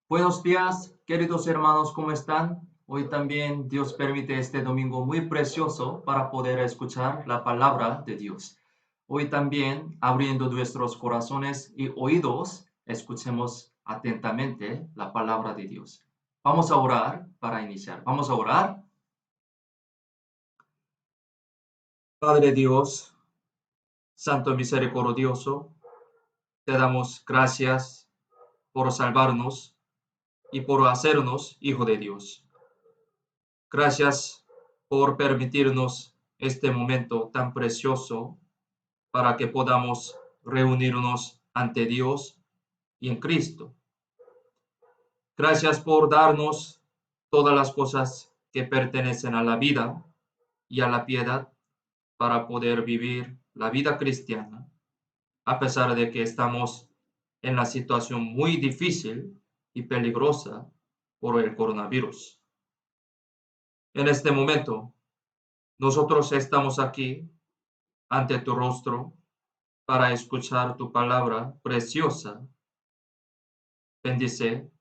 Buenos días, queridos hermanos, ¿cómo están? Hoy también Dios permite este domingo muy precioso para poder escuchar la palabra de Dios. Hoy también, abriendo nuestros corazones y oídos, escuchemos atentamente la palabra de Dios. Vamos a orar para iniciar. Vamos a orar. Padre Dios, Santo Misericordioso, te damos gracias por salvarnos y por hacernos hijo de Dios. Gracias por permitirnos este momento tan precioso para que podamos reunirnos ante Dios y en Cristo. Gracias por darnos todas las cosas que pertenecen a la vida y a la piedad para poder vivir la vida cristiana, a pesar de que estamos en la situación muy difícil y peligrosa por el coronavirus. En este momento, nosotros estamos aquí ante tu rostro para escuchar tu palabra preciosa. Bendice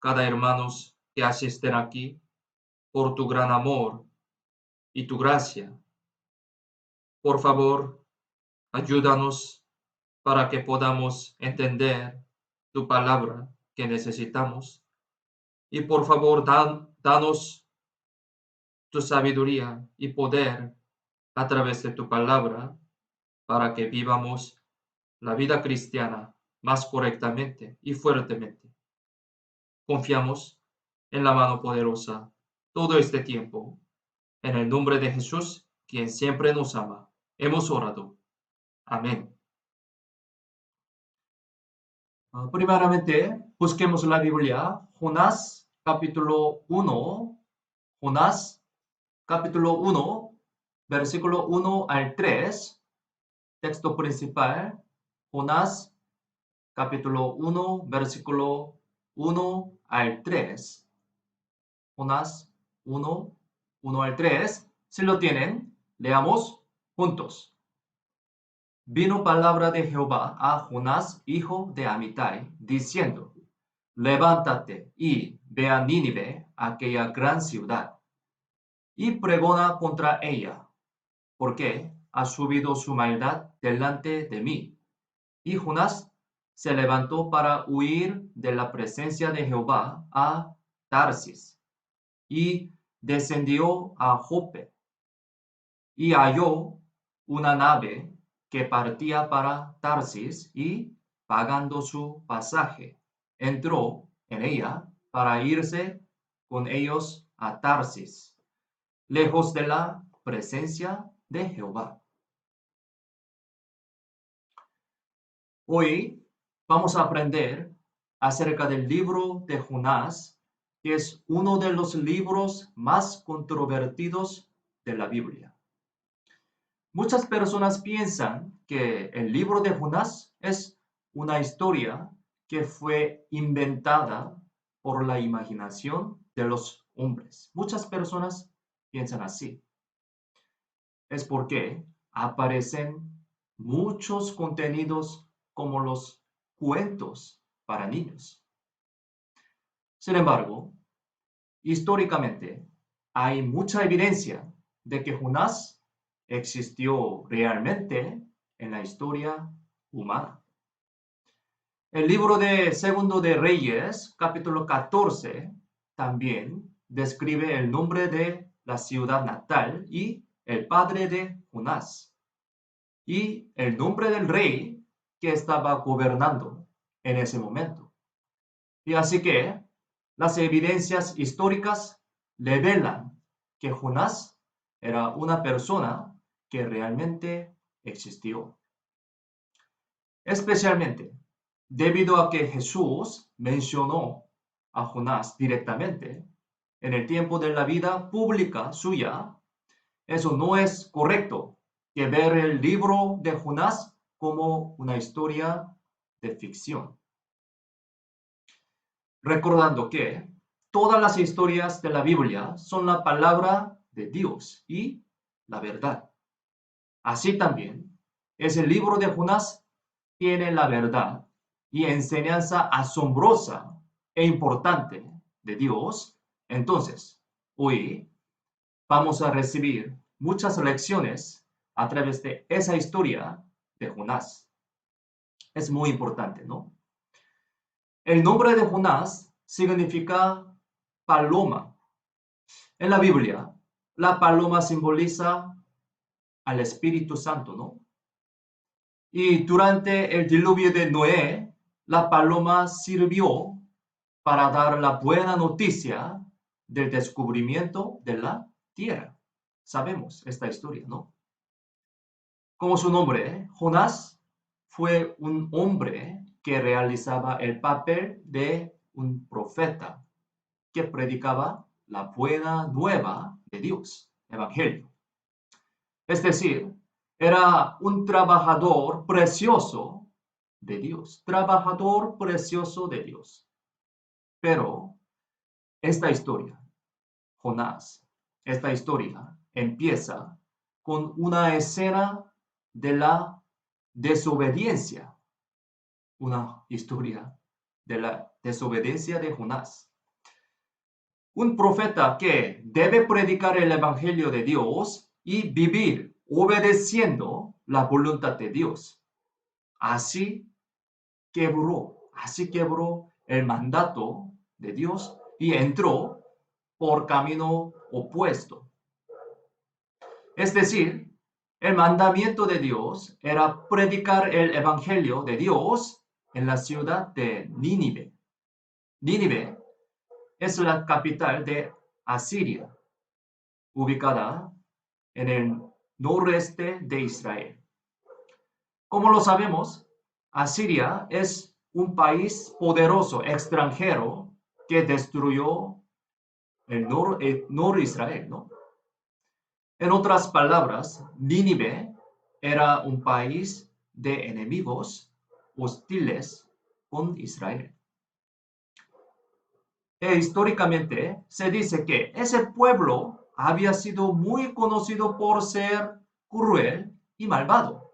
cada hermano que asisten aquí por tu gran amor y tu gracia. Por favor, ayúdanos para que podamos entender tu palabra que necesitamos. Y por favor, danos tu sabiduría y poder a través de tu palabra para que vivamos la vida cristiana más correctamente y fuertemente. Confiamos en la mano poderosa todo este tiempo. En el nombre de Jesús, quien siempre nos ama, hemos orado. Amén. Primeramente, busquemos la Biblia, Jonás capítulo 1, Jonás capítulo 1, versículo 1 al 3, texto principal, Jonás capítulo 1, versículo 1 al 3. Jonás 1, 1 al 3. Si lo tienen, leamos juntos. Vino palabra de Jehová a Jonás, hijo de Amitai, diciendo: Levántate y ve a Nínive, aquella gran ciudad, y pregona contra ella, porque ha subido su maldad delante de mí. Y Jonás se levantó para huir de la presencia de Jehová a Tarsis, y descendió a Jope, y halló una nave que partía para Tarsis, y pagando su pasaje, entró en ella para irse con ellos a Tarsis, lejos de la presencia de Jehová. Hoy vamos a aprender acerca del libro de Jonás, que es uno de los libros más controvertidos de la Biblia. Muchas personas piensan que el libro de Jonás es una historia que fue inventada por la imaginación de los hombres. Muchas personas piensan así. Es porque aparecen muchos contenidos como los cuentos para niños. Sin embargo, históricamente hay mucha evidencia de que Jonás existió realmente en la historia humana. El libro de Segundo de Reyes, capítulo 14, también describe el nombre de la ciudad natal y el padre de Jonás, y el nombre del rey que estaba gobernando en ese momento. Y así que las evidencias históricas revelan que Jonás era una persona que realmente existió. Especialmente debido a que Jesús mencionó a Jonás directamente en el tiempo de la vida pública suya. Eso no es correcto, que ver el libro de Jonás como una historia de ficción. Recordando que todas las historias de la Biblia son la palabra de Dios y la verdad. Así también, ese libro de Jonás tiene la verdad y enseñanza asombrosa e importante de Dios, entonces hoy vamos a recibir muchas lecciones a través de esa historia de Jonás. Es muy importante, ¿no? El nombre de Jonás significa paloma. En la Biblia, la paloma simboliza al Espíritu Santo, ¿no? Y durante el diluvio de Noé, la paloma sirvió para dar la buena noticia del descubrimiento de la tierra. Sabemos esta historia, ¿no? Como su nombre, Jonás fue un hombre que realizaba el papel de un profeta que predicaba la buena nueva de Dios, evangelio. Es decir, era un trabajador precioso de Dios, trabajador precioso de Dios. Pero esta historia, Jonás, esta historia empieza con una escena de la desobediencia, una historia de la desobediencia de Jonás. Un profeta que debe predicar el evangelio de Dios y vivir obedeciendo la voluntad de Dios. Así quebró el mandato de Dios y entró por camino opuesto. Es decir, el mandamiento de Dios era predicar el evangelio de Dios en la ciudad de Nínive. Nínive es la capital de Asiria, ubicada en el noreste de Israel. Como lo sabemos, Asiria es un país poderoso extranjero que destruyó el nor Israel, ¿no? En otras palabras, Nínive era un país de enemigos hostiles con Israel. Históricamente se dice que ese pueblo había sido muy conocido por ser cruel y malvado.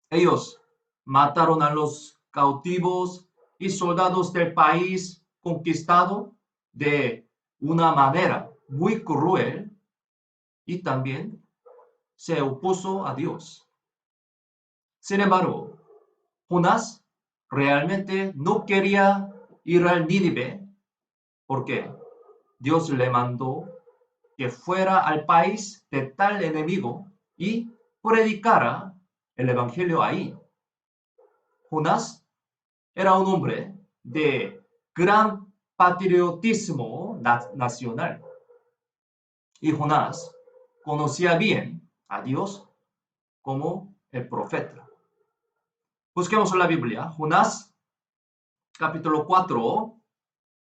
Ellos mataron a los cautivos y soldados del país conquistado de una manera muy cruel y también se opuso a Dios. Sin embargo, Jonás realmente no quería ir al Nínive porque Dios le mandó que fuera al país de tal enemigo y predicara el evangelio ahí. Jonás era un hombre de gran patriotismo nacional. Y Jonás conocía bien a Dios como el profeta. Busquemos en la Biblia, Jonás capítulo 4,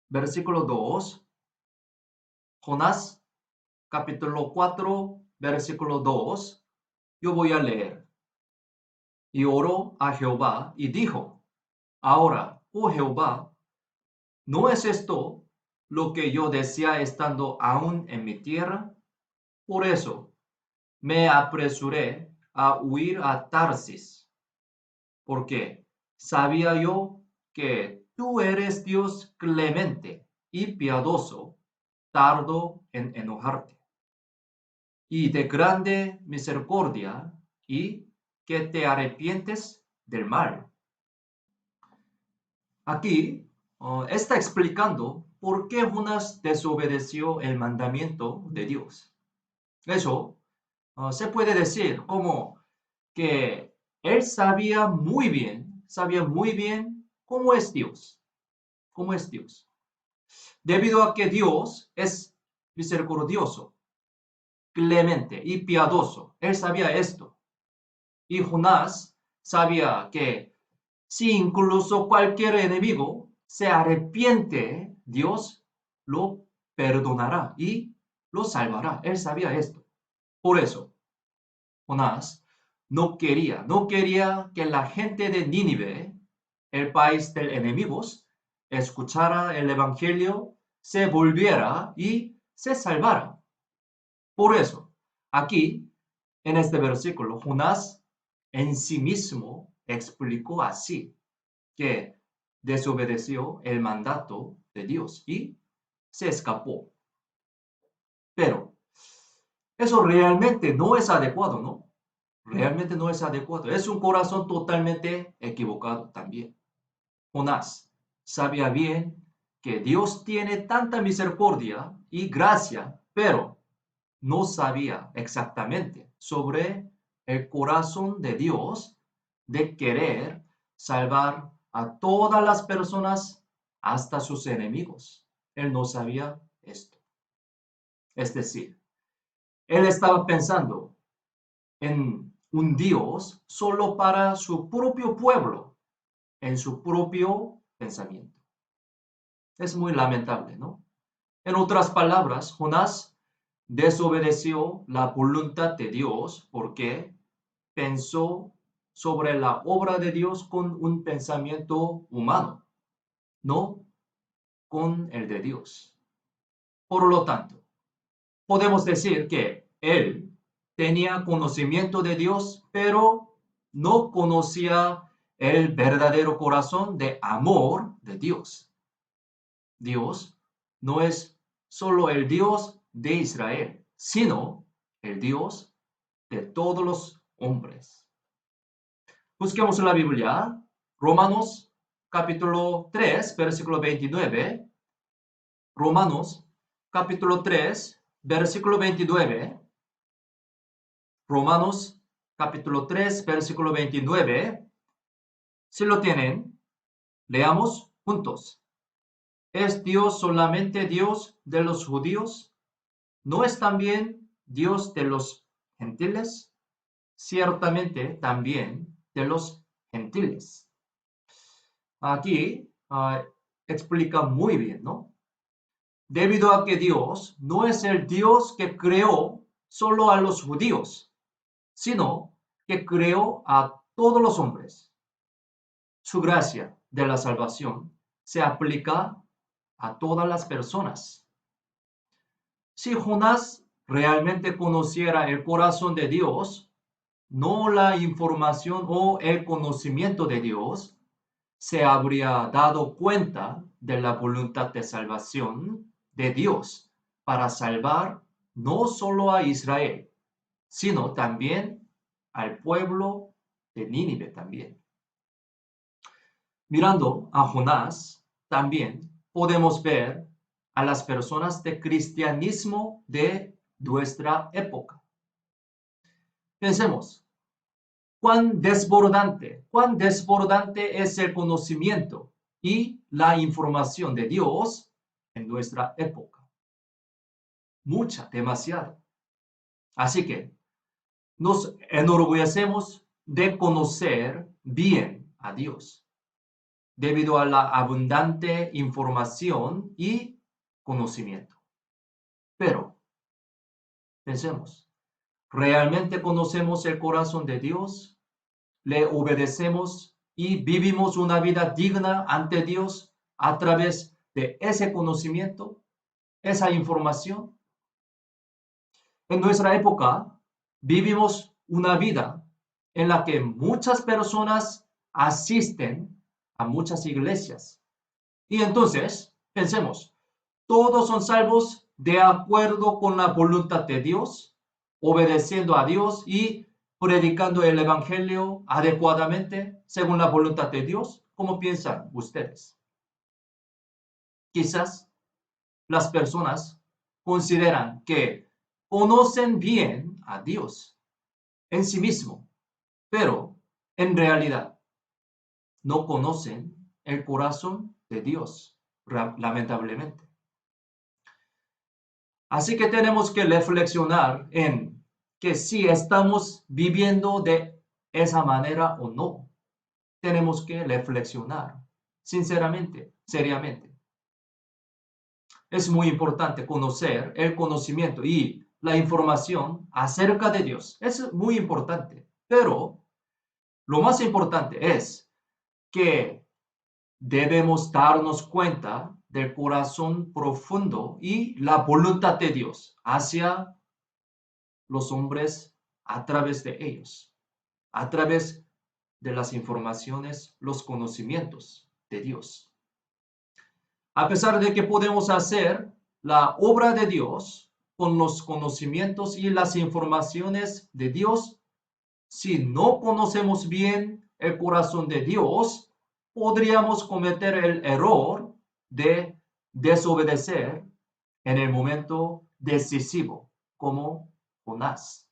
versículo 2. Jonás capítulo 4, versículo 2. Yo voy a leer. Y oró a Jehová y dijo, ahora, oh Jehová, ¿no es esto lo que yo decía estando aún en mi tierra? Por eso me apresuré a huir a Tarsis, porque sabía yo que tú eres Dios clemente y piadoso, tardo en enojarte, y de grande misericordia, y que te arrepientes del mal. Aquí está explicando por qué Jonás desobedeció el mandamiento de Dios. Eso se puede decir como que él sabía muy bien cómo es Dios. Debido a que Dios es misericordioso, clemente y piadoso, él sabía esto. Y Jonás sabía que si incluso cualquier enemigo se arrepiente, Dios lo perdonará y lo salvará. Él sabía esto. Por eso, Jonás no quería que la gente de Nínive, el país de enemigos, escuchara el evangelio, se volviera y se salvara. Por eso, aquí, en este versículo, Jonás en sí mismo explicó así, que desobedeció el mandato de Dios y se escapó. Pero eso realmente no es adecuado, ¿no? Realmente no es adecuado. Es un corazón totalmente equivocado también. Jonás sabía bien que Dios tiene tanta misericordia y gracia, pero no sabía exactamente sobre el corazón de Dios de querer salvar a todas las personas, hasta sus enemigos. Él no sabía esto. Es decir, él estaba pensando en un Dios solo para su propio pueblo, en su propio pensamiento. Es muy lamentable, ¿no? En otras palabras, Jonás desobedeció la voluntad de Dios porque pensó sobre la obra de Dios con un pensamiento humano, no con el de Dios. Por lo tanto, podemos decir que él tenía conocimiento de Dios, pero no conocía el verdadero corazón de amor de Dios. Dios no es solo el Dios de Israel, sino el Dios de todos los hombres. Busquemos la Biblia, Romanos capítulo 3, versículo 29. Romanos capítulo 3, versículo 29. Romanos capítulo 3, versículo 29. Si lo tienen, leamos juntos. ¿Es Dios solamente Dios de los judíos? ¿No es también Dios de los gentiles? Ciertamente también de los gentiles. Aquí explica muy bien, ¿no? Debido a que Dios no es el Dios que creó solo a los judíos, sino que creó a todos los hombres. Su gracia de la salvación se aplica a todas las personas. Si Jonás realmente conociera el corazón de Dios, no la información o el conocimiento de Dios, se habría dado cuenta de la voluntad de salvación de Dios para salvar no solo a Israel, sino también al pueblo de Nínive también. Mirando a Jonás, también podemos ver a las personas de cristianismo de nuestra época. Pensemos, cuán desbordante es el conocimiento y la información de Dios en nuestra época. Mucha, demasiado. Así que nos enorgullecemos de conocer bien a Dios, debido a la abundante información y conocimiento. Pero, pensemos, ¿realmente conocemos el corazón de Dios? ¿Le obedecemos y vivimos una vida digna ante Dios a través de ese conocimiento, esa información? En nuestra época vivimos una vida en la que muchas personas asisten a muchas iglesias. Y entonces, pensemos, ¿todos son salvos de acuerdo con la voluntad de Dios, obedeciendo a Dios y predicando el evangelio adecuadamente según la voluntad de Dios? ¿Cómo piensan ustedes? Quizás las personas consideran que conocen bien a Dios en sí mismo, pero en realidad no conocen el corazón de Dios, lamentablemente. Así que tenemos que reflexionar en que si estamos viviendo de esa manera o no. Tenemos que reflexionar sinceramente, seriamente. Es muy importante conocer el conocimiento y la información acerca de Dios. Es muy importante, pero lo más importante es que debemos darnos cuenta del corazón profundo y la voluntad de Dios hacia los hombres a través de ellos, a través de las informaciones, los conocimientos de Dios. A pesar de que podemos hacer la obra de Dios con los conocimientos y las informaciones de Dios, si no conocemos bien el corazón de Dios, podríamos cometer el error de desobedecer en el momento decisivo, como Jonás.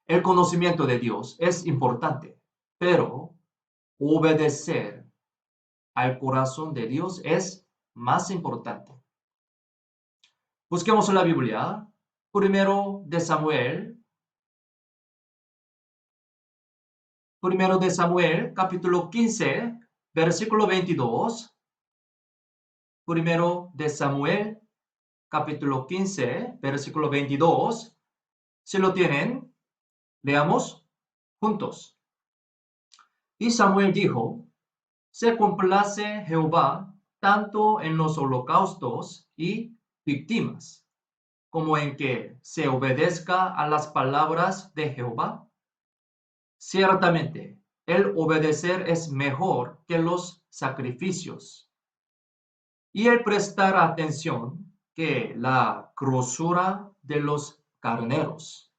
El conocimiento de Dios es importante, pero obedecer al corazón de Dios es más importante. Busquemos la Biblia, primero de Samuel, capítulo 15, versículo 22. Primero de Samuel, capítulo 15, versículo 22. Si lo tienen, leamos juntos. Y Samuel dijo: se complace Jehová tanto en los holocaustos y víctimas, como en que se obedezca a las palabras de Jehová. Ciertamente, el obedecer es mejor que los sacrificios, y el prestar atención que la grosura de los carneros.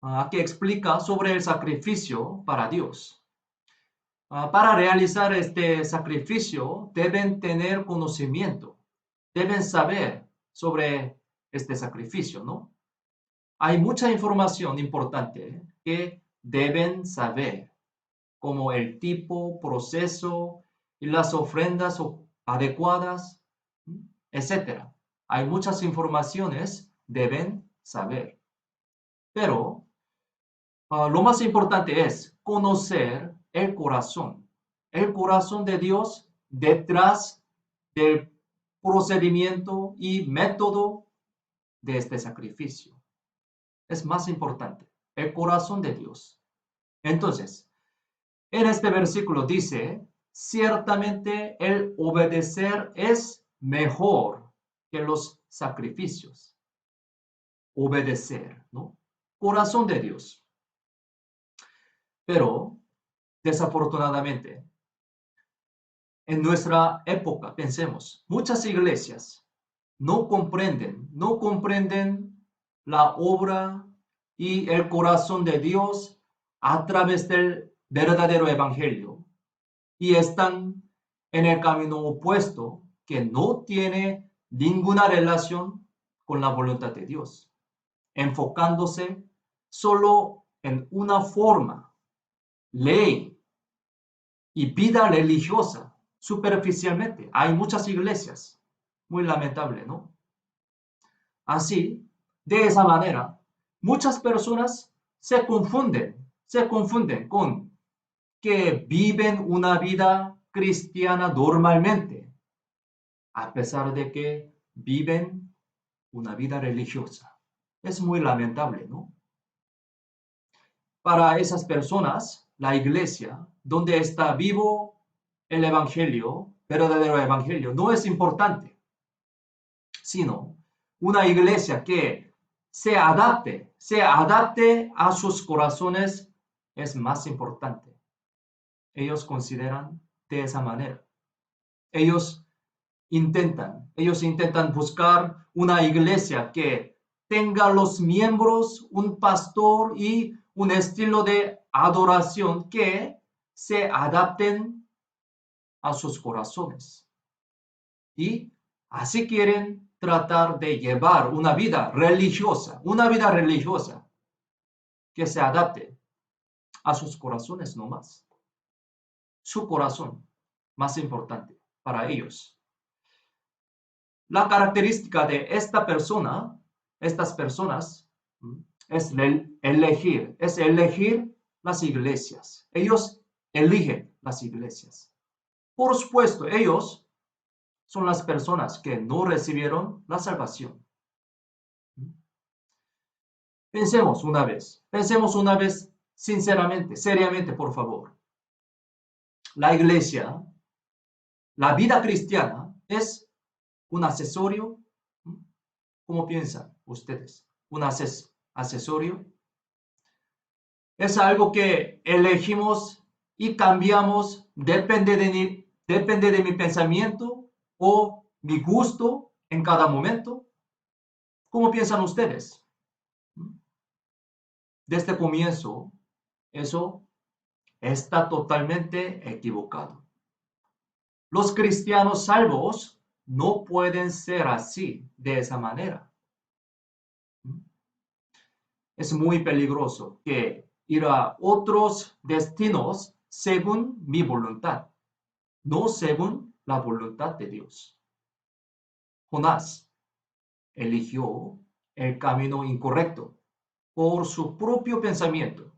Aquí explica sobre el sacrificio para Dios. Para realizar este sacrificio deben tener conocimiento, deben saber sobre este sacrificio, ¿no? Hay mucha información importante que deben saber, como el tipo, proceso y las ofrendas adecuadas, etc. Hay muchas informaciones deben saber. Pero lo más importante es conocer el corazón de Dios detrás del procedimiento y método de este sacrificio. Es más importante, el corazón de Dios. Entonces, en este versículo dice: ciertamente el obedecer es mejor que los sacrificios. Obedecer, ¿no? Corazón de Dios. Pero, desafortunadamente, en nuestra época, pensemos, muchas iglesias no comprenden la obra y el corazón de Dios a través del verdadero evangelio y están en el camino opuesto que no tiene ninguna relación con la voluntad de Dios, enfocándose solo en una forma, ley y vida religiosa superficialmente. Hay muchas iglesias, muy lamentable, ¿no? Así, de esa manera, muchas personas se confunden con que viven una vida cristiana normalmente, a pesar de que viven una vida religiosa. Es muy lamentable, ¿no? Para esas personas, la iglesia, donde está vivo el evangelio, verdadero evangelio, no es importante, sino una iglesia que se adapte a sus corazones es más importante. Ellos consideran de esa manera. Ellos intentan buscar una iglesia que tenga los miembros, un pastor y un estilo de adoración que se adapten a sus corazones. Y así quieren tratar de llevar una vida religiosa que se adapte a sus corazones nomás. Su corazón más importante para ellos. La característica de estas personas, es elegir las iglesias. Ellos eligen las iglesias. Por supuesto, ellos son las personas que no recibieron la salvación. Pensemos una vez sinceramente, seriamente, por favor. La iglesia, la vida cristiana es un accesorio. ¿Cómo piensan ustedes? ¿Un accesorio? ¿Es algo que elegimos y cambiamos, depende de mi pensamiento o mi gusto en cada momento. ¿Cómo piensan ustedes? Desde el comienzo, eso está totalmente equivocado. Los cristianos salvos no pueden ser así, de esa manera. Es muy peligroso que ir a otros destinos según mi voluntad, no según la voluntad de Dios. Jonás eligió el camino incorrecto por su propio pensamiento,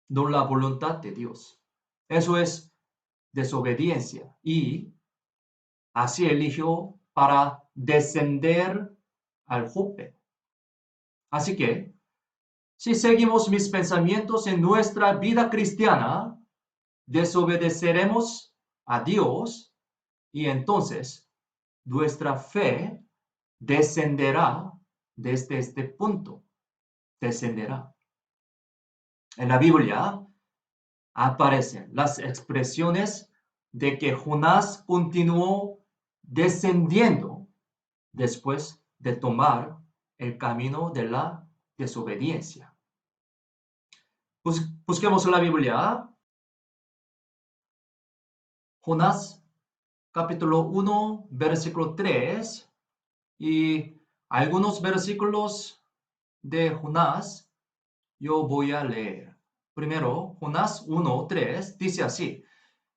no la voluntad de Dios. Eso es desobediencia y así eligió para descender al Jope. Así que, si seguimos mis pensamientos en nuestra vida cristiana, desobedeceremos a Dios y entonces nuestra fe descenderá desde este punto. Descenderá. En la Biblia aparecen las expresiones de que Jonás continuó descendiendo después de tomar el camino de la desobediencia. Busquemos la Biblia. Jonás capítulo 1, versículo 3 y algunos versículos de Jonás yo voy a leer. Primero, Jonás 1, 3 dice así: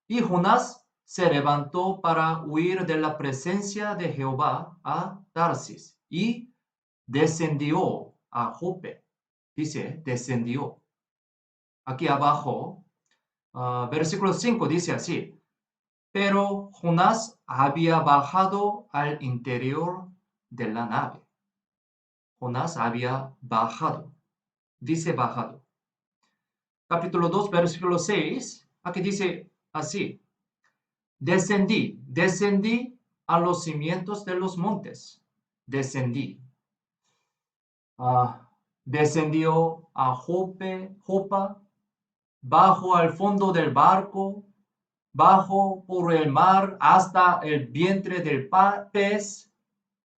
y Jonás se levantó para huir de la presencia de Jehová a Tarsis y descendió a Jope. Dice, descendió. Aquí abajo, versículo 5 dice así: pero Jonás había bajado al interior de la nave. Jonás había bajado. Dice bajado. Capítulo 2, versículo 6. Aquí dice así: descendí a los cimientos de los montes. Descendí. Descendió a Jopa, bajo al fondo del barco, bajo por el mar hasta el vientre del pez.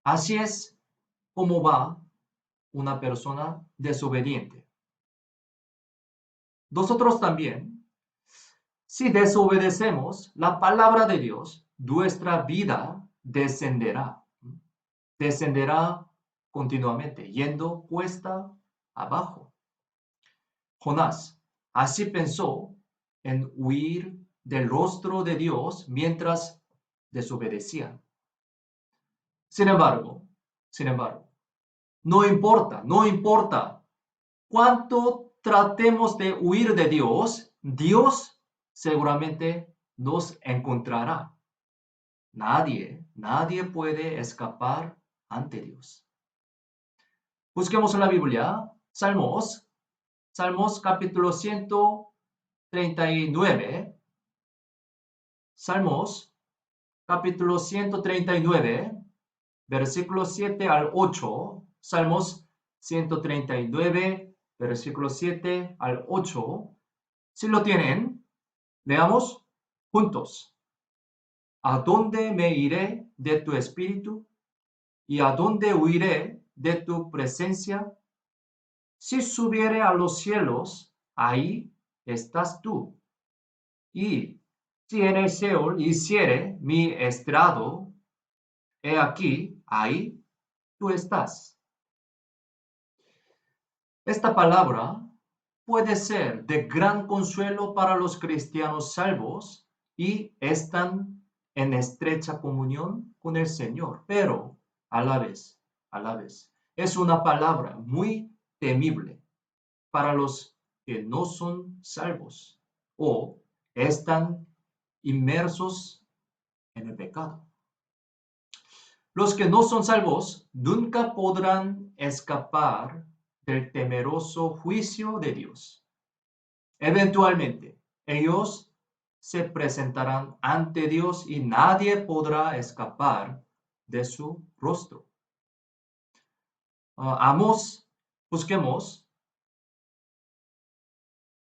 Así es como va una persona desobediente. Nosotros también, si desobedecemos la palabra de Dios, nuestra vida descenderá. Descenderá continuamente, yendo cuesta abajo. Jonás así pensó en huir del rostro de Dios mientras desobedecía. Sin embargo, no importa cuánto tratemos de huir de Dios, Dios seguramente nos encontrará. Nadie puede escapar ante Dios. Busquemos en la Biblia, Salmos capítulo 139. Salmos capítulo 139, versículos 7 al 8. Salmos 139, versículos 7 al 8. Si lo tienen, leamos juntos. ¿A dónde me iré de tu espíritu? ¿Y a dónde huiré de tu presencia? Si subiere a los cielos, ahí estás tú. Y si en el Seol hiciere mi estrado, he aquí, ahí tú estás. Esta palabra puede ser de gran consuelo para los cristianos salvos y están en estrecha comunión con el Señor, pero a la vez, es una palabra muy temible para los que no son salvos o están inmersos en el pecado. Los que no son salvos nunca podrán escapar del temeroso juicio de Dios. Eventualmente, ellos se presentarán ante Dios y nadie podrá escapar de su rostro. Busquemos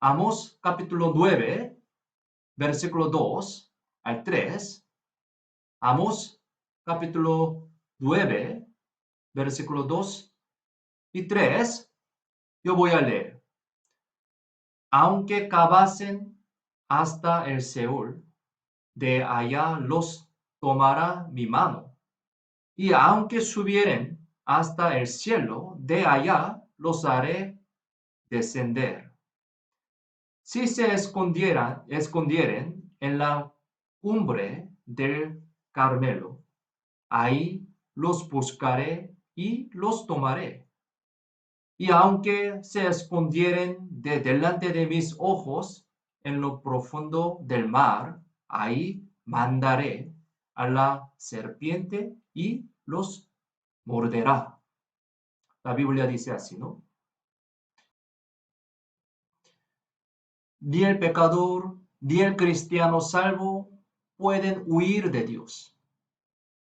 Amós capítulo 9, versículo 2 al 3, Amós capítulo 9, versículo 2 y 3, yo voy a leer. Aunque cavasen hasta el Seol, de allá los tomará mi mano. Y aunque subieren hasta el cielo, de allá los haré descender. Si se escondieren en la cumbre del Carmelo, ahí los buscaré y los tomaré. Y aunque se escondieren de delante de mis ojos en lo profundo del mar, ahí mandaré a la serpiente y los morderá. La Biblia dice así, ¿no? Ni el pecador ni el cristiano salvo pueden huir de Dios.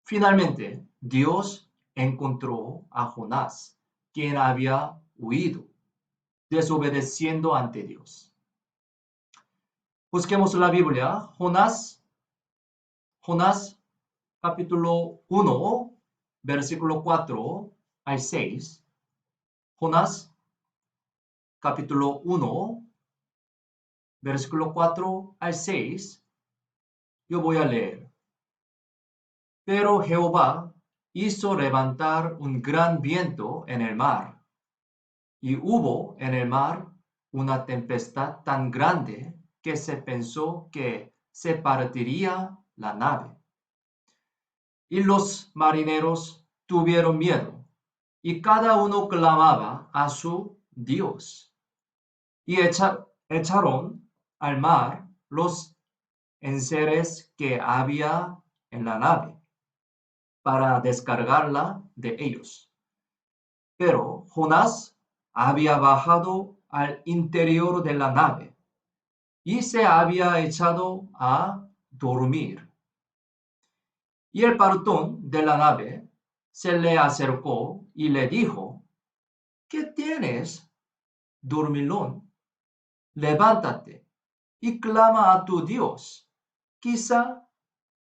Finalmente, Dios encontró a Jonás, quien había huido, desobedeciendo ante Dios. Busquemos la Biblia, Jonás capítulo 1, versículo 4 al 6. Jonás capítulo 1, versículo 4 al 6. Yo voy a leer. Pero Jehová hizo levantar un gran viento en el mar, y hubo en el mar una tempestad tan grande que se pensó que se partiría la nave. Y los marineros tuvieron miedo, y cada uno clamaba a su Dios. Y echaron al mar los enseres que había en la nave, para descargarla de ellos. Pero Jonás había bajado al interior de la nave y se había echado a dormir. Y el partón de la nave se le acercó y le dijo: ¿Qué tienes, dormilón? Levántate y clama a tu Dios. Quizá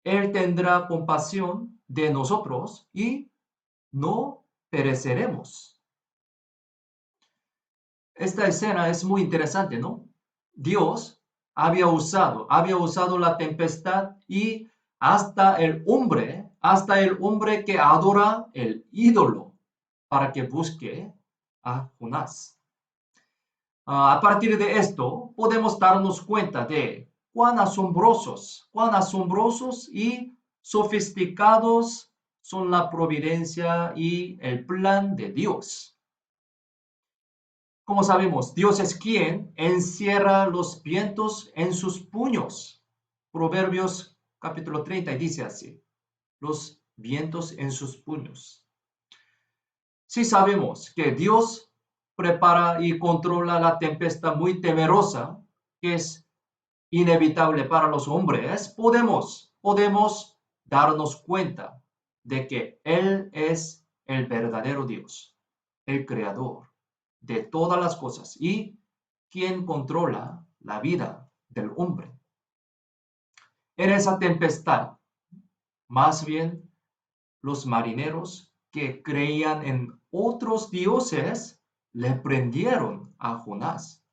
Él tendrá compasión de nosotros y no pereceremos. Esta escena es muy interesante, ¿no? Dios había usado la tempestad y hasta el hombre que adora el ídolo para que busque a Jonás. A partir de esto, podemos darnos cuenta de cuán asombrosos y sofisticados son la providencia y el plan de Dios. Como sabemos, Dios es quien encierra los vientos en sus puños. Proverbios capítulo 30 dice así: los vientos en sus puños. Si sabemos que Dios prepara y controla la tempestad muy temerosa, que es inevitable para los hombres, podemos darnos cuenta de que Él es el verdadero Dios, el creador de todas las cosas y quien controla la vida del hombre. En esa tempestad, más bien, los marineros que creían en otros dioses le prendieron a Jonás,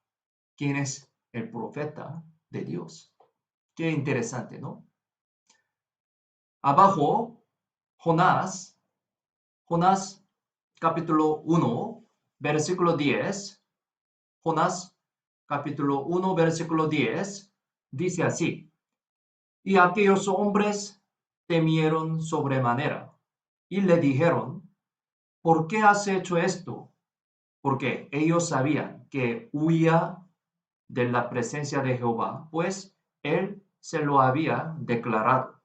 quien es el profeta de Dios. Qué interesante, ¿no? Abajo, Jonás capítulo 1, versículo 10. Jonás capítulo 1, versículo 10, dice así: Y aquellos hombres temieron sobremanera y le dijeron: ¿por qué has hecho esto? Porque ellos sabían que huía de la presencia de Jehová, pues él se lo había declarado.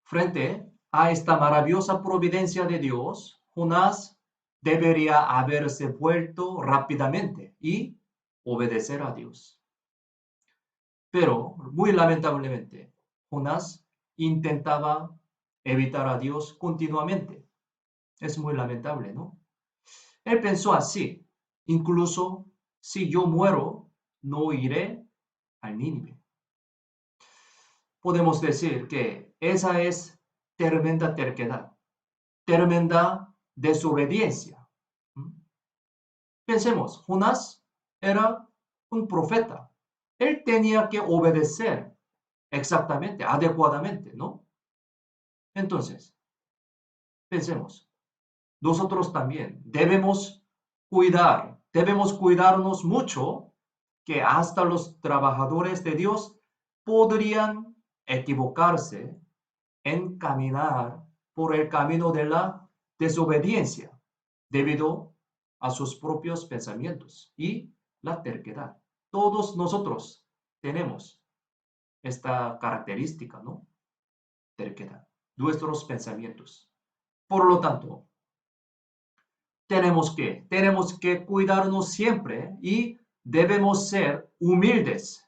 Frente a esta maravillosa providencia de Dios, Jonás debería haberse vuelto rápidamente y obedecer a Dios. Pero, muy lamentablemente, Jonás intentaba evitar a Dios continuamente. Es muy lamentable, ¿no? Él pensó así: incluso si yo muero, no iré al Nínive. Podemos decir que esa es tremenda terquedad, tremenda desobediencia. Pensemos, Jonás era un profeta. Él tenía que obedecer exactamente, adecuadamente, ¿no? Entonces, pensemos, nosotros también debemos cuidarnos mucho, que hasta los trabajadores de Dios podrían equivocarse en caminar por el camino de la desobediencia debido a sus propios pensamientos y la terquedad. Todos nosotros tenemos esta característica, ¿no? Terquedad, nuestros pensamientos. Por lo tanto, tenemos que cuidarnos siempre y debemos ser humildes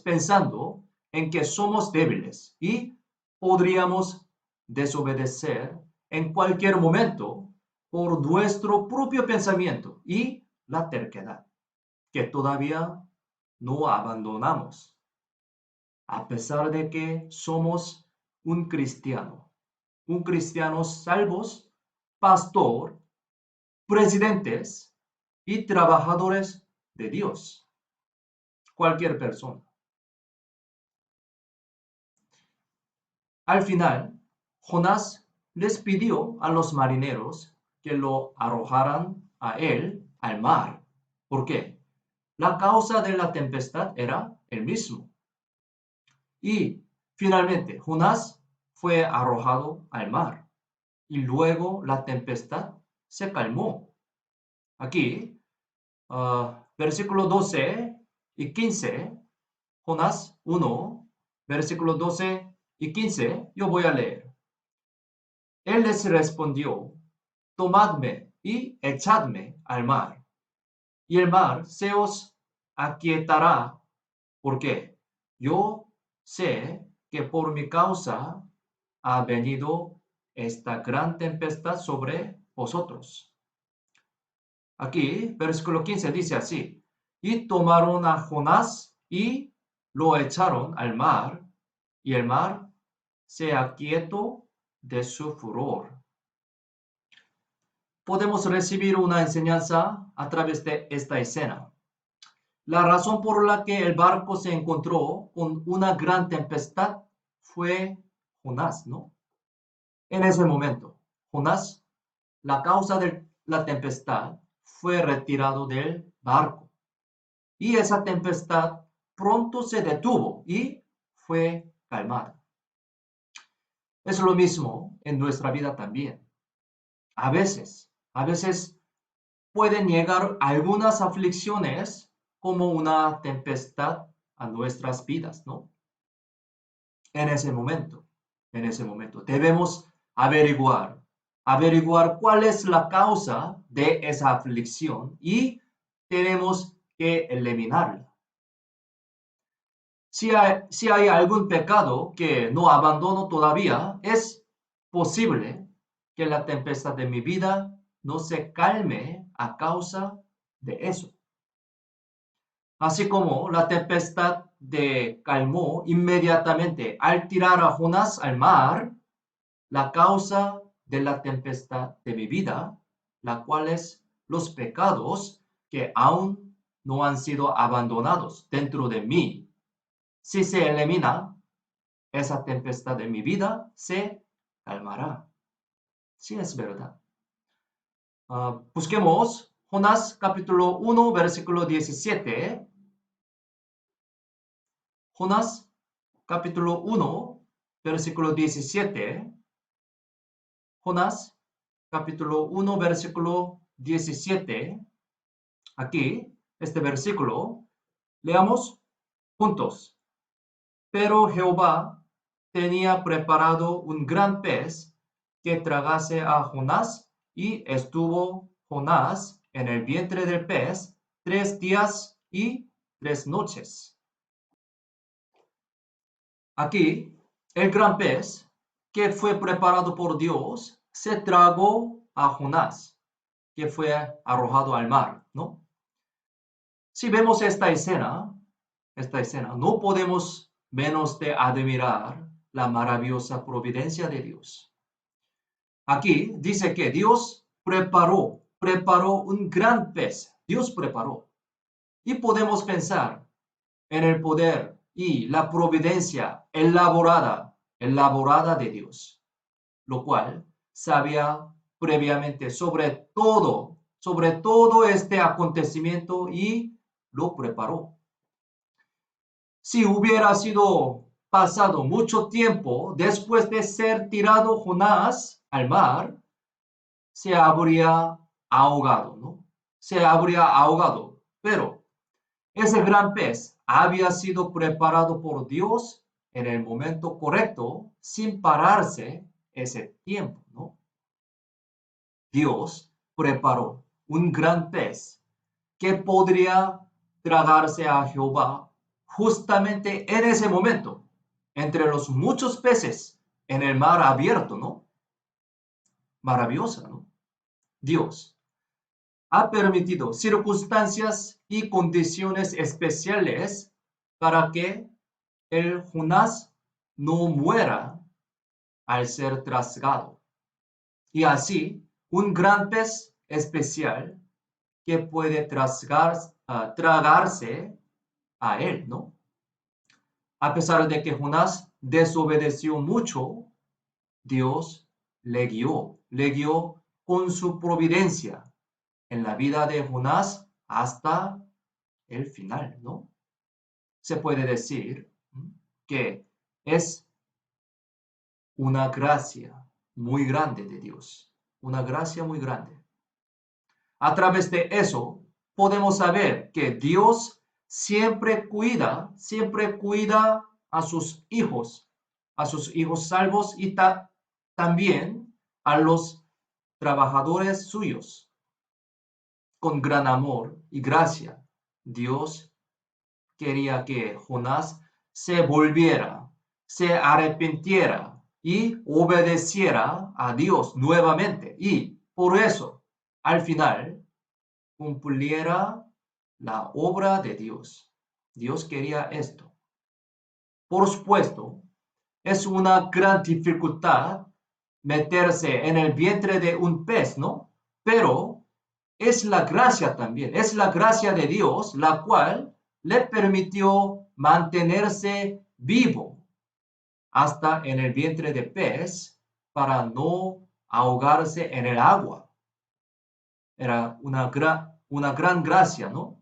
pensando en que somos débiles y podríamos desobedecer en cualquier momento por nuestro propio pensamiento y la terquedad, que todavía no abandonamos, a pesar de que somos un cristiano salvos, pastor, presidentes y trabajadores de Dios, cualquier persona. Al final, Jonás les pidió a los marineros que lo arrojaran a él al mar. ¿Por qué? La causa de la tempestad era el mismo. Y finalmente, Jonás fue arrojado al mar y luego la tempestad se calmó. Aquí, versículo 12 y 15, Jonás 1, versículo 12 y 15, yo voy a leer. Él les respondió, tomadme y echadme al mar, y el mar se os aquietará, porque yo sé que por mi causa ha venido esta gran tempestad sobre vosotros. Aquí, versículo 15 dice así, y tomaron a Jonás y lo echaron al mar, y el mar se aquietó de su furor. Podemos recibir una enseñanza a través de esta escena. La razón por la que el barco se encontró con una gran tempestad fue Jonás, ¿no? En ese momento, Jonás, la causa de la tempestad, fue retirado del barco. Y esa tempestad pronto se detuvo y fue calmada. Es lo mismo en nuestra vida también. A veces pueden llegar algunas aflicciones como una tempestad a nuestras vidas, ¿no? En ese momento, debemos averiguar cuál es la causa de esa aflicción y tenemos que eliminarla. Si hay algún pecado que no abandono todavía, es posible que la tempestad de mi vida no se calme a causa de eso. Así como la tempestad calmó inmediatamente al tirar a Jonás al mar, la causa de la tempestad de mi vida, la cual es los pecados que aún no han sido abandonados dentro de mí. Si se elimina, esa tempestad de mi vida se calmará. Sí, es verdad. Busquemos Jonás capítulo 1, versículo 17. Jonás capítulo 1, versículo 17. Jonás capítulo 1, versículo 17. Aquí, este versículo, leamos juntos. Pero Jehová tenía preparado un gran pez que tragase a Jonás, y estuvo Jonás en el vientre del pez 3 días y 3 noches. Aquí, el gran pez que fue preparado por Dios se tragó a Jonás, que fue arrojado al mar, ¿no? Si vemos esta escena, esta escena, no podemos menos de admirar la maravillosa providencia de Dios. Aquí dice que Dios preparó un gran pez. Dios preparó. Y podemos pensar en el poder y la providencia elaborada de Dios, lo cual sabía previamente sobre todo este acontecimiento y lo preparó. Si hubiera sido pasado mucho tiempo después de ser tirado Jonás al mar, se habría ahogado, ¿no? Se habría ahogado. Pero ese gran pez había sido preparado por Dios en el momento correcto, sin pararse ese tiempo, ¿no? Dios preparó un gran pez que podría tragarse a Jehová justamente en ese momento, entre los muchos peces en el mar abierto, ¿no? Maravillosa, ¿no? Dios ha permitido circunstancias y condiciones especiales para que el Jonás no muera al ser tragado. Y así, un gran pez especial que puede tragarse a él, ¿no? A pesar de que Jonás desobedeció mucho, Dios le guió con su providencia en la vida de Jonás hasta el final, ¿no? Se puede decir que es una gracia muy grande de Dios, una gracia muy grande. A través de eso podemos saber que Dios siempre cuida a sus hijos salvos y también a los trabajadores suyos. Con gran amor y gracia, Dios quería que Jonás se volviera, se arrepintiera y obedeciera a Dios nuevamente. Y por eso, al final, cumpliera la obra de Dios. Dios quería esto. Por supuesto, es una gran dificultad meterse en el vientre de un pez, ¿no? Pero es la gracia también, es la gracia de Dios la cual le permitió mantenerse vivo hasta en el vientre de pez para no ahogarse en el agua. Era una gran gracia, ¿no?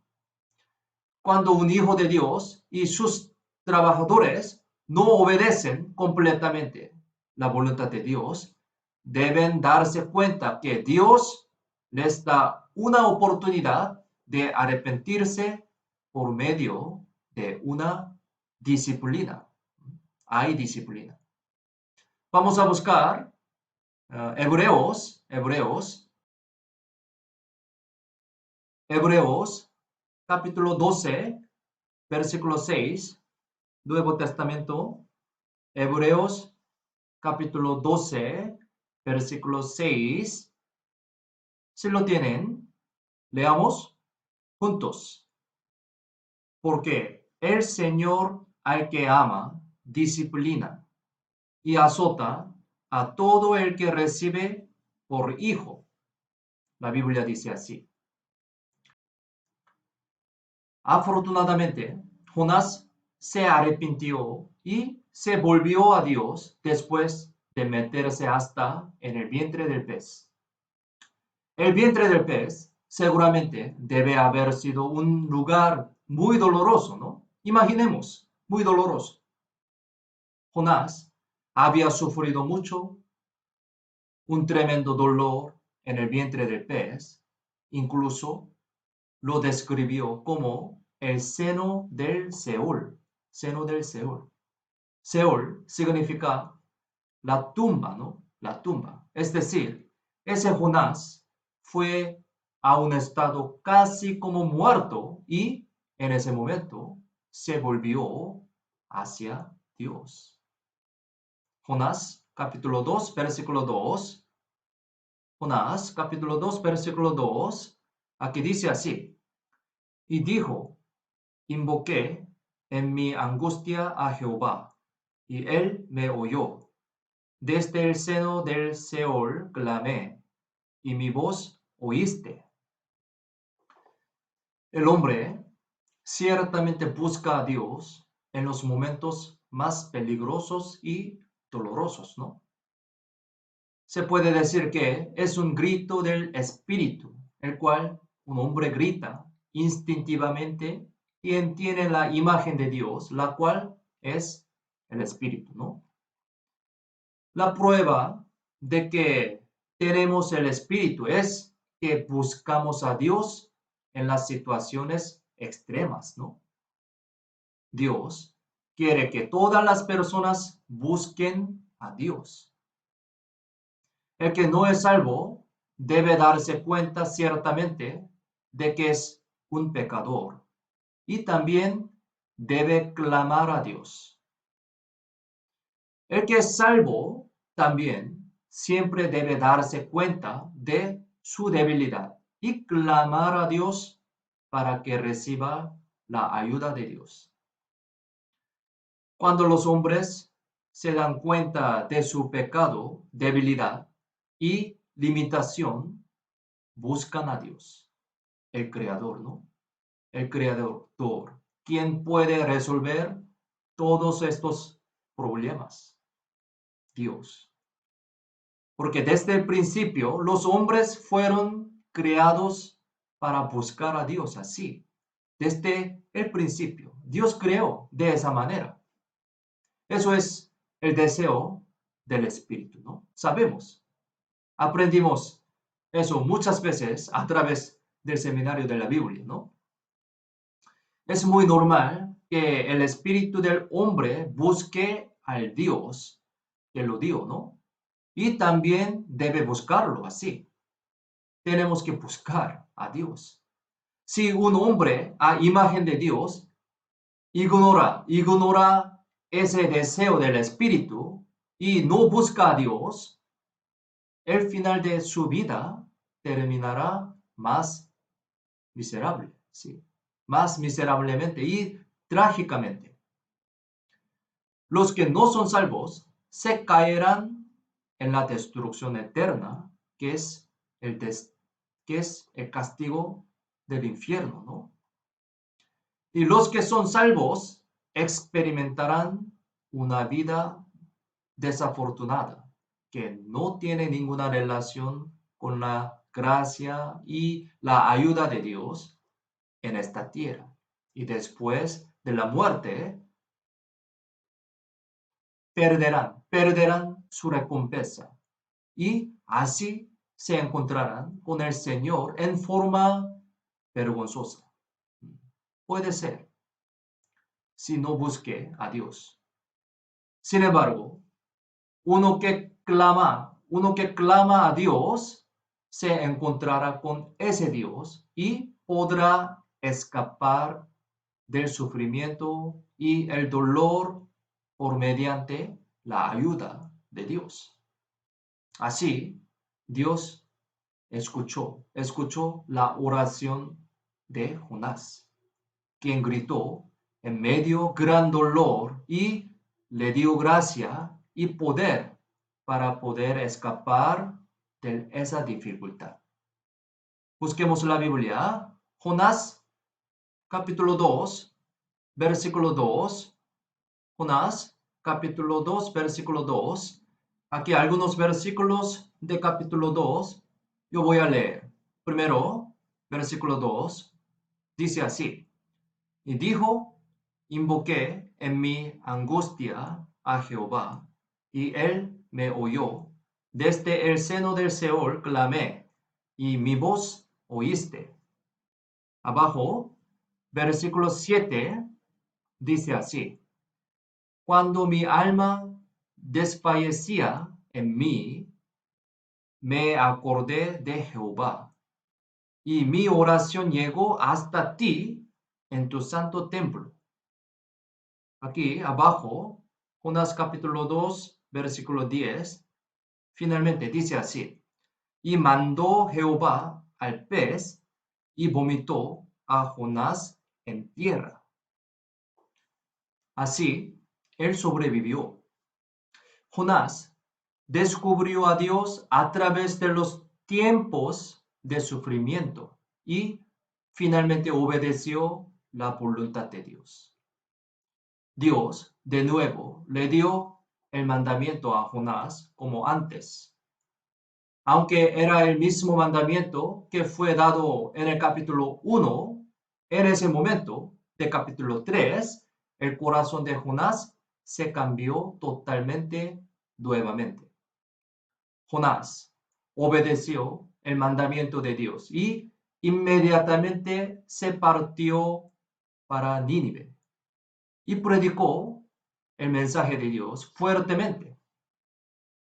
Cuando un hijo de Dios y sus trabajadores no obedecen completamente la voluntad de Dios, deben darse cuenta que Dios les da una oportunidad de arrepentirse por medio de una disciplina. Hay disciplina. Vamos a buscar Hebreos capítulo 12, versículo 6, Nuevo Testamento, Hebreos capítulo 12, versículo 6. Si lo tienen, leamos juntos. Porque el Señor al que ama, disciplina y azota a todo el que recibe por hijo. La Biblia dice así. Afortunadamente, Jonás se arrepintió y se volvió a Dios después de meterse hasta en el vientre del pez. El vientre del pez seguramente debe haber sido un lugar muy doloroso, ¿no? Imaginemos, muy doloroso. Jonás había sufrido mucho, un tremendo dolor en el vientre del pez, incluso lo describió como el seno del Seol, seno del Seol. Seol significa la tumba, ¿no? La tumba. Es decir, ese Jonás fue a un estado casi como muerto y en ese momento se volvió hacia Dios. Jonás capítulo 2, versículo 2. Jonás capítulo 2, versículo 2. Aquí dice así. Y dijo, invoqué en mi angustia a Jehová, y él me oyó. Desde el seno del Seol clamé, y mi voz oíste. El hombre ciertamente busca a Dios en los momentos más peligrosos y dolorosos, ¿no? Se puede decir que es un grito del espíritu, el cual un hombre grita instintivamente quien tiene la imagen de Dios, la cual es el espíritu, ¿no? La prueba de que tenemos el espíritu es que buscamos a Dios en las situaciones extremas, ¿no? Dios quiere que todas las personas busquen a Dios. El que no es salvo debe darse cuenta ciertamente de que es un pecador y también debe clamar a Dios. El que es salvo también siempre debe darse cuenta de su debilidad y clamar a Dios para que reciba la ayuda de Dios. Cuando los hombres se dan cuenta de su pecado, debilidad y limitación, buscan a Dios, el Creador, ¿no? El Creador, quien puede resolver todos estos problemas. Dios. Porque desde el principio los hombres fueron creados para buscar a Dios así. Desde el principio, Dios creó de esa manera. Eso es el deseo del Espíritu, ¿no? Sabemos, aprendimos eso muchas veces a través del seminario de la Biblia, ¿no? Es muy normal que el espíritu del hombre busque al Dios que lo dio, ¿no? Y también debe buscarlo así. Tenemos que buscar a Dios. Si un hombre a imagen de Dios ignora ese deseo del espíritu y no busca a Dios, el final de su vida terminará más miserable, ¿sí? Más miserablemente y trágicamente. Los que no son salvos se caerán en la destrucción eterna, que es el castigo del infierno, ¿no? Y los que son salvos experimentarán una vida desafortunada, que no tiene ninguna relación con la gracia y la ayuda de Dios en esta tierra. Y después de la muerte, perderán su recompensa. Y así se encontrarán con el Señor en forma vergonzosa. Puede ser, si no busque a Dios. Sin embargo, uno que clama a Dios, se encontrará con ese Dios y podrá escapar del sufrimiento y el dolor por mediante la ayuda de Dios. Así, Dios escuchó la oración de Jonás, quien gritó en medio gran dolor y le dio gracia y poder para poder escapar de esa dificultad. Busquemos la Biblia. Jonás, capítulo 2, versículo 2. Jonás, capítulo 2, versículo 2. Aquí algunos versículos de capítulo 2. Yo voy a leer. Primero, versículo 2. Dice así. Y dijo, invoqué en mi angustia a Jehová, y él me oyó. Desde el seno del Seol clamé, y mi voz oíste. Abajo, versículo 7, dice así. Cuando mi alma desfallecía en mí, me acordé de Jehová, y mi oración llegó hasta ti en tu santo templo. Aquí abajo, Jonás capítulo 2, versículo 10, finalmente dice así, y mandó Jehová al pez y vomitó a Jonás en tierra. Así, él sobrevivió. Jonás descubrió a Dios a través de los tiempos de sufrimiento y finalmente obedeció la voluntad de Dios. Dios, de nuevo, le dio el mandamiento a Jonás como antes. Aunque era el mismo mandamiento que fue dado en el capítulo 1, en ese momento de capítulo 3, el corazón de Jonás se cambió totalmente nuevamente. Jonás obedeció el mandamiento de Dios y inmediatamente se partió para Nínive y predicó el mensaje de Dios fuertemente.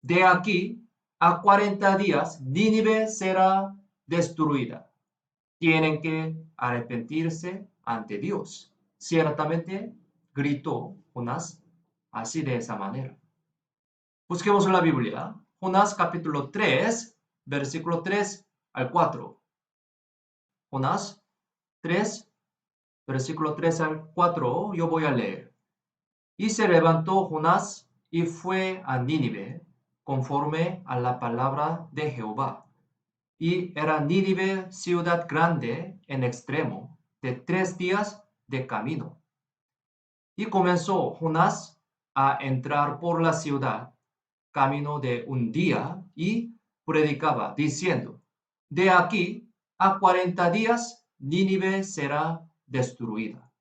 De aquí a 40 días, Nínive será destruida. Tienen que arrepentirse ante Dios. Ciertamente, gritó Jonás así de esa manera. Busquemos en la Biblia. Jonás capítulo 3, versículo 3 al 4. Jonás 3, versículo 3 al 4, yo voy a leer. Y se levantó Jonás y fue a Nínive, conforme a la palabra de Jehová. Y era Nínive ciudad grande en extremo, de 3 días de camino. Y comenzó Jonás a entrar por la ciudad, camino de un día, y predicaba, diciendo, de aquí a 40 días Nínive será destruida.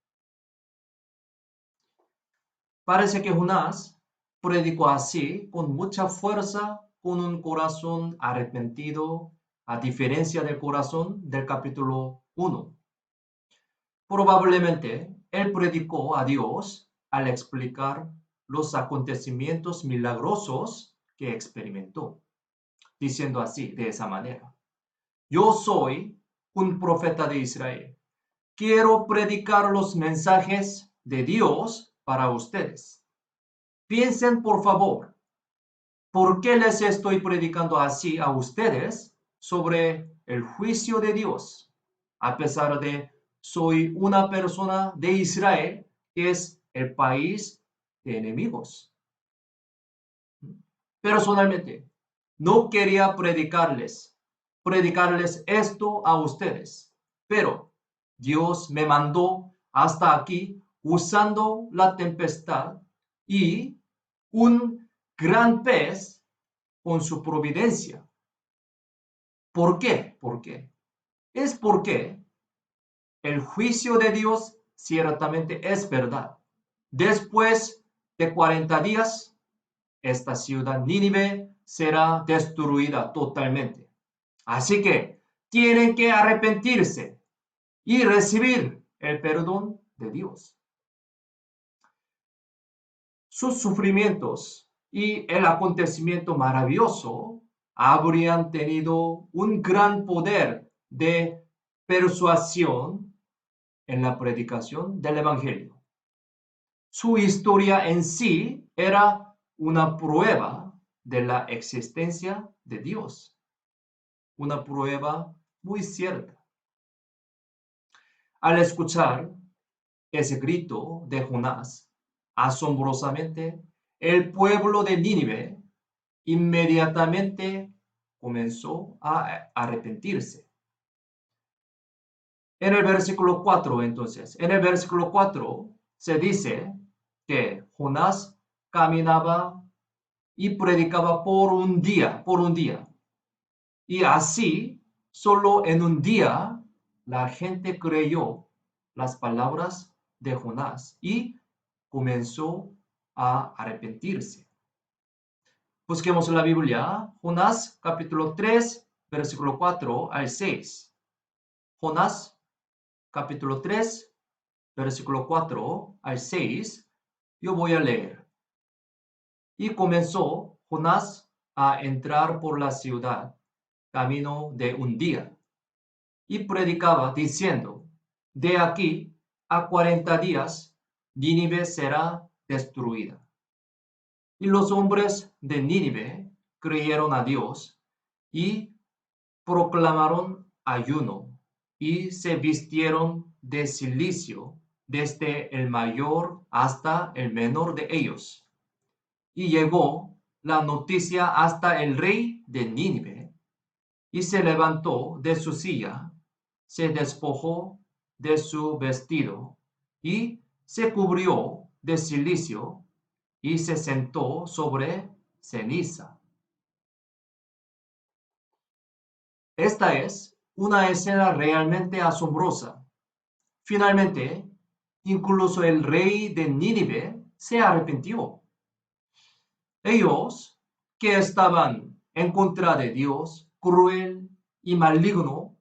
Parece que Jonás predicó así con mucha fuerza, con un corazón arrepentido, a diferencia del corazón del capítulo 1. Probablemente él predicó a Dios al explicar los acontecimientos milagrosos que experimentó, diciendo así, de esa manera. Yo soy un profeta de Israel. Quiero predicar los mensajes de Dios para ustedes. Piensen, por favor, ¿por qué les estoy predicando así a ustedes sobre el juicio de Dios? A pesar de soy una persona de Israel, que es el país de enemigos. Personalmente, no quería predicarles esto a ustedes, pero Dios me mandó hasta aquí usando la tempestad y un gran pez con su providencia. ¿Por qué? ¿Por qué? Es porque el juicio de Dios ciertamente es verdad. Después de 40 días, esta ciudad Nínive será destruida totalmente. Así que tienen que arrepentirse y recibir el perdón de Dios. Sus sufrimientos y el acontecimiento maravilloso habrían tenido un gran poder de persuasión en la predicación del Evangelio. Su historia en sí era una prueba de la existencia de Dios, una prueba muy cierta. Al escuchar ese grito de Jonás, asombrosamente, el pueblo de Nínive inmediatamente comenzó a arrepentirse. En el versículo 4, entonces, en el versículo 4 se dice que Jonás caminaba y predicaba por un día. Y así, solo en un día, la gente creyó las palabras de Jonás y comenzó a arrepentirse. Busquemos en la Biblia, Jonás capítulo 3, versículo 4 al 6. Jonás capítulo 3, versículo 4 al 6. Yo voy a leer. Y comenzó Jonás a entrar por la ciudad, camino de un día, y predicaba diciendo, de aquí a 40 días, Nínive será destruida. Y los hombres de Nínive creyeron a Dios y proclamaron ayuno y se vistieron de cilicio desde el mayor hasta el menor de ellos. Y llegó la noticia hasta el rey de Nínive, y se levantó de su silla, se despojó de su vestido, y se cubrió de cilicio, y se sentó sobre ceniza. Esta es una escena realmente asombrosa. Finalmente, incluso el rey de Nínive se arrepintió. Ellos, que estaban en contra de Dios, cruel y maligno,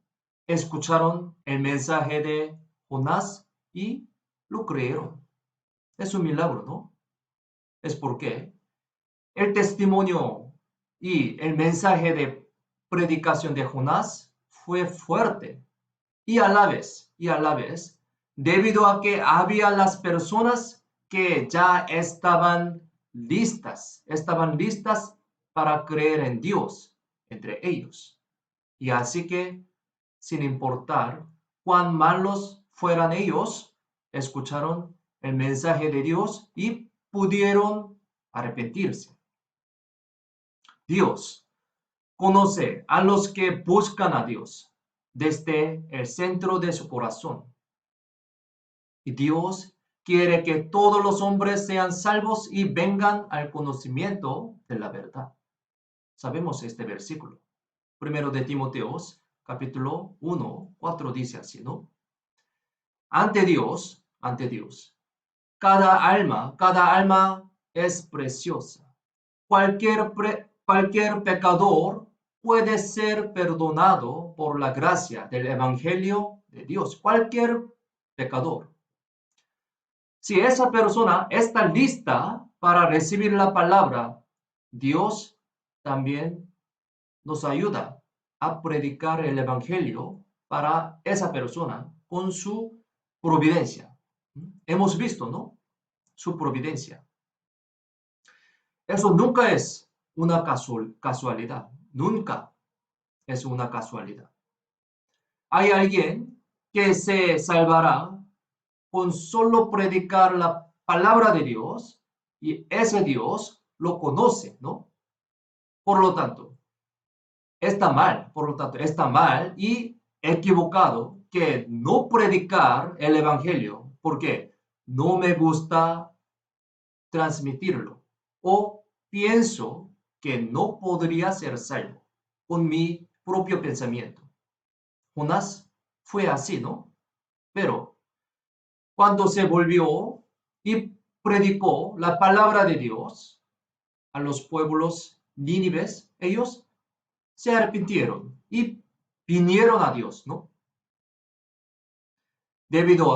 escucharon el mensaje de Jonás y lo creyeron. Es un milagro, ¿no? Es porque el testimonio y el mensaje de predicación de Jonás fue fuerte y a la vez, debido a que había las personas que ya estaban listas para creer en Dios entre ellos. Y así que, sin importar cuán malos fueran ellos, escucharon el mensaje de Dios y pudieron arrepentirse. Dios conoce a los que buscan a Dios desde el centro de su corazón. Y Dios quiere que todos los hombres sean salvos y vengan al conocimiento de la verdad. Sabemos este versículo. Primero de Timoteos, capítulo 1, 4 dice así, ¿no? Ante Dios, cada alma es preciosa. Cualquier pecador puede ser perdonado por la gracia del Evangelio de Dios. Cualquier pecador. Si esa persona está lista para recibir la palabra, Dios también nos ayuda a predicar el Evangelio para esa persona con su providencia. Hemos visto, ¿no? Su providencia. Eso nunca es una casualidad. Nunca es una casualidad. Hay alguien que se salvará con solo predicar la palabra de Dios y ese Dios lo conoce, ¿no? Por lo tanto, está mal y equivocado que no predicar el Evangelio porque no me gusta transmitirlo o pienso que no podría ser salvo con mi propio pensamiento. Jonás fue así, ¿no? Pero cuando se volvió y predicó la palabra de Dios a los pueblos nínives, ellos se arrepintieron y vinieron a Dios, ¿no? Debido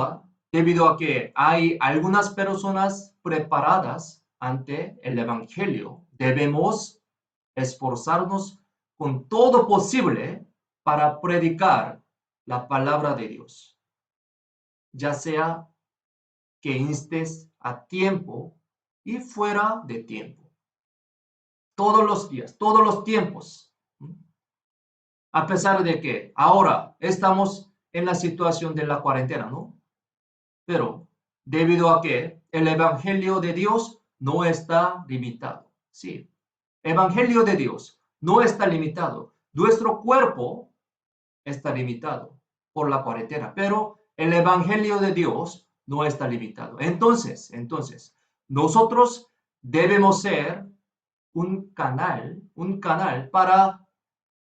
a que hay algunas personas preparadas ante el Evangelio, debemos esforzarnos con todo posible para predicar la palabra de Dios, ya sea que instes a tiempo y fuera de tiempo. Todos los días, todos los tiempos. A pesar de que ahora estamos en la situación de la cuarentena, ¿no? Pero debido a que el Evangelio de Dios no está limitado. Sí, Evangelio de Dios no está limitado. Nuestro cuerpo está limitado por la cuarentena, pero el Evangelio de Dios no está limitado. Entonces, nosotros debemos ser un canal para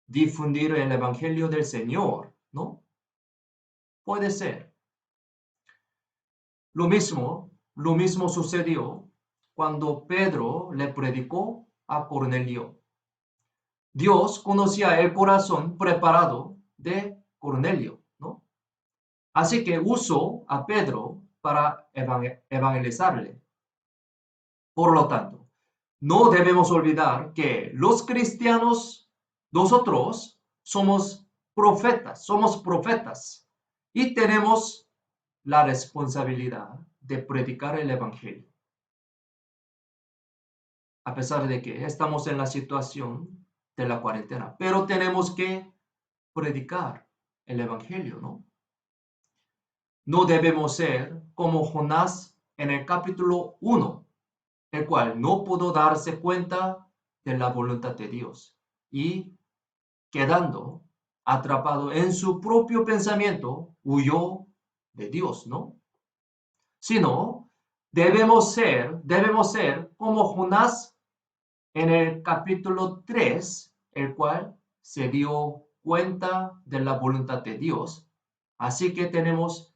difundir el Evangelio del Señor, ¿no? Puede ser. Lo mismo sucedió cuando Pedro le predicó a Cornelio. Dios conocía el corazón preparado de Cornelio, ¿no? Así que usó a Pedro para evangelizarle. Por lo tanto, no debemos olvidar que los cristianos, nosotros somos profetas y tenemos la responsabilidad de predicar el Evangelio. A pesar de que estamos en la situación de la cuarentena, pero tenemos que predicar el Evangelio, ¿no? No debemos ser como Jonás en el capítulo 1, el cual no pudo darse cuenta de la voluntad de Dios y quedando atrapado en su propio pensamiento, huyó de Dios, ¿no? Sino debemos ser como Jonás en el capítulo 3, el cual se dio cuenta de la voluntad de Dios. Así que tenemos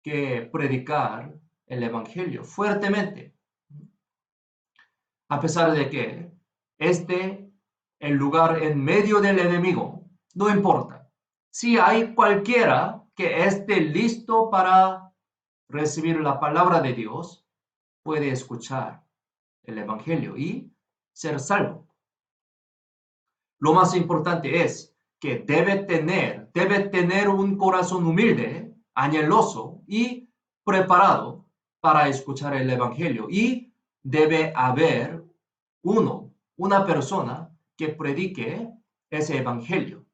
que predicar el Evangelio fuertemente, a pesar de que el lugar en medio del enemigo, no importa. Si hay cualquiera que esté listo para recibir la palabra de Dios, puede escuchar el Evangelio y ser salvo. Lo más importante es que debe tener un corazón humilde, anheloso y preparado para escuchar el Evangelio. Y debe haber una persona que predique ese Evangelio.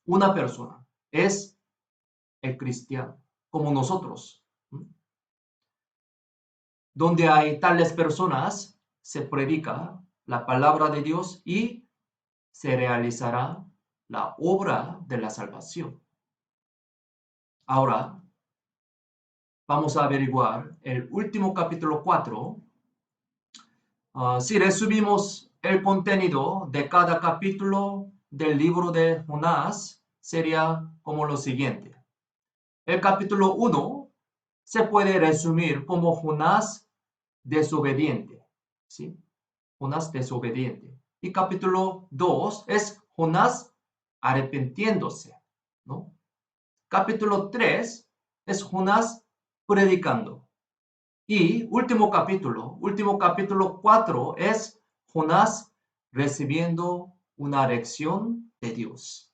Una persona es el cristiano, como nosotros. Donde hay tales personas, se predica la palabra de Dios y se realizará la obra de la salvación. Ahora vamos a averiguar el último capítulo 4. Si resumimos el contenido de cada capítulo del libro de Jonás, sería como lo siguiente. El capítulo 1 se puede resumir como Jonás desobediente, ¿sí? Jonás desobediente. Y capítulo 2 es Jonás arrepintiéndose, ¿no? Capítulo 3 es Jonás predicando. Y último capítulo 4 es Jonás recibiendo una lección de Dios.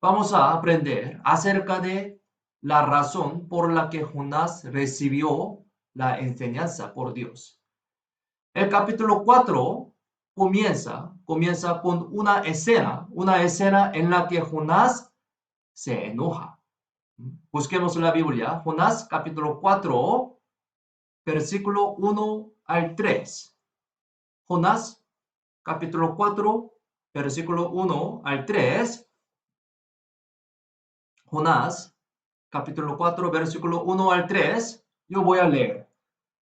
Vamos a aprender acerca de la razón por la que Jonás recibió la enseñanza por Dios. El capítulo 4 comienza con una escena en la que Jonás se enoja. Busquemos la Biblia, Jonás capítulo 4, versículo 1 al 3. Jonás capítulo 4, versículo 1 al 3. Jonás capítulo 4, versículo 1 al 3. Yo voy a leer.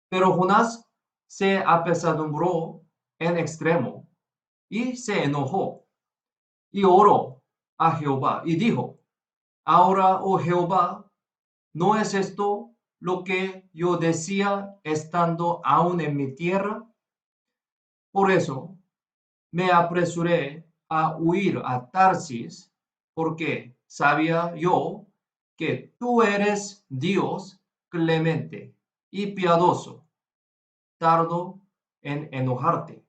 Pero Jonás se apesadumbró en extremo y se enojó y oró a Jehová y dijo, ahora, oh Jehová, ¿no es esto lo que yo decía estando aún en mi tierra? Por eso me apresuré a huir a Tarsis, porque sabía yo que tú eres Dios clemente y piadoso, tardo en enojarte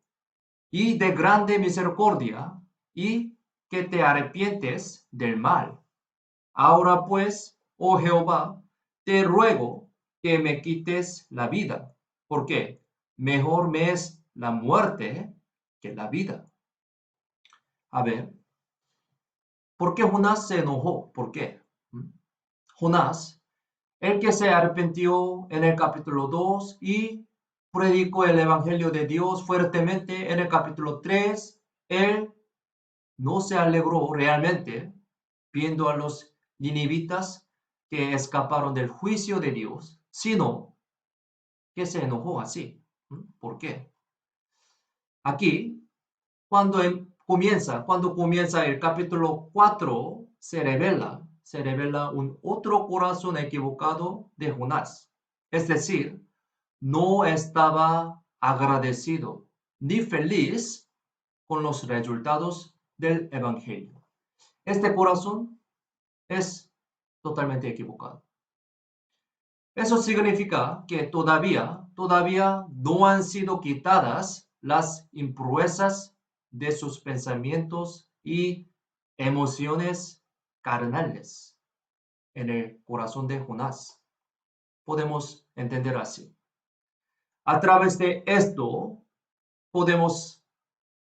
y de grande misericordia, y que te arrepientes del mal. Ahora pues, oh Jehová, te ruego que me quites la vida, porque mejor me es la muerte que la vida. A ver, ¿por qué Jonás se enojó? ¿Por qué? Jonás, el que se arrepintió en el capítulo 2 y predicó el Evangelio de Dios fuertemente en el capítulo 3, él no se alegró realmente viendo a los ninivitas que escaparon del juicio de Dios, sino que se enojó así. ¿Por qué? Aquí, cuando comienza el capítulo 4, se revela un otro corazón equivocado de Jonás. Es decir, no estaba agradecido ni feliz con los resultados del Evangelio. Este corazón es totalmente equivocado. Eso significa que todavía no han sido quitadas las impurezas de sus pensamientos y emociones carnales en el corazón de Jonás. Podemos entender así. A través de esto podemos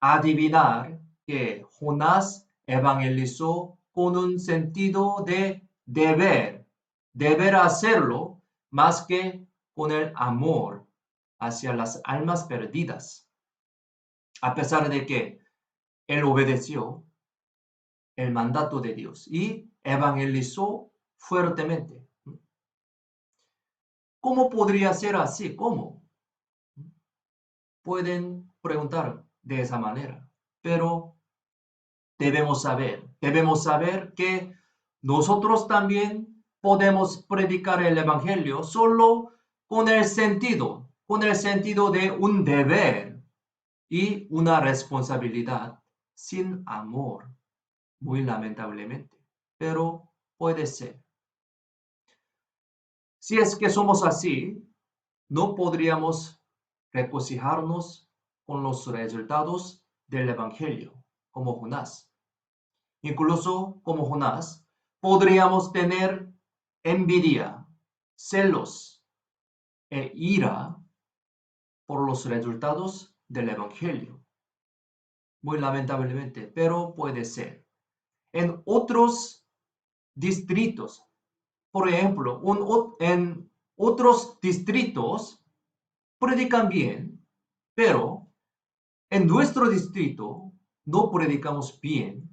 adivinar que Jonás evangelizó con un sentido de deber deber hacerlo más que con el amor hacia las almas perdidas, a pesar de que él obedeció el mandato de Dios y evangelizó fuertemente. ¿Cómo podría ser así? ¿Cómo? Pueden preguntar de esa manera, pero debemos saber que nosotros también podemos predicar el evangelio solo con el sentido de un deber y una responsabilidad sin amor, muy lamentablemente, pero puede ser. Si es que somos así, no podríamos regocijarnos con los resultados del evangelio, como Jonás. Incluso como Jonás, podríamos tener envidia, celos e ira por los resultados del evangelio. Muy lamentablemente, pero puede ser. En otros distritos, por ejemplo, en otros distritos predican bien, pero en nuestro distrito no predicamos bien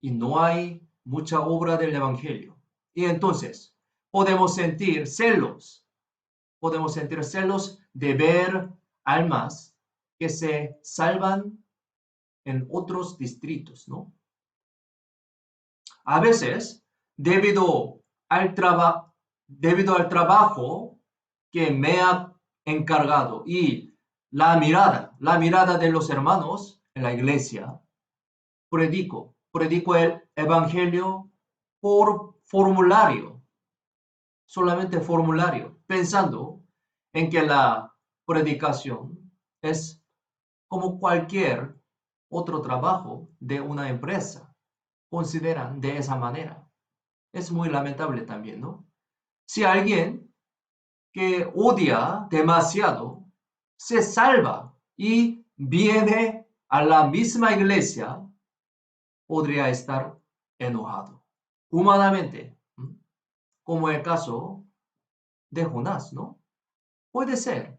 y no hay mucha obra del evangelio. Y entonces podemos sentir celos de ver almas que se salvan en otros distritos, ¿no? A veces, debido al trabajo que me ha encargado y la mirada de los hermanos en la iglesia, predico el evangelio por formulario, solamente formulario, pensando en que la predicación es como cualquier otro trabajo de una empresa. Consideran de esa manera. Es muy lamentable también, ¿no? Si alguien que odia demasiado se salva y viene a la misma iglesia, podría estar enojado humanamente, como el caso de Jonás, ¿no? Puede ser.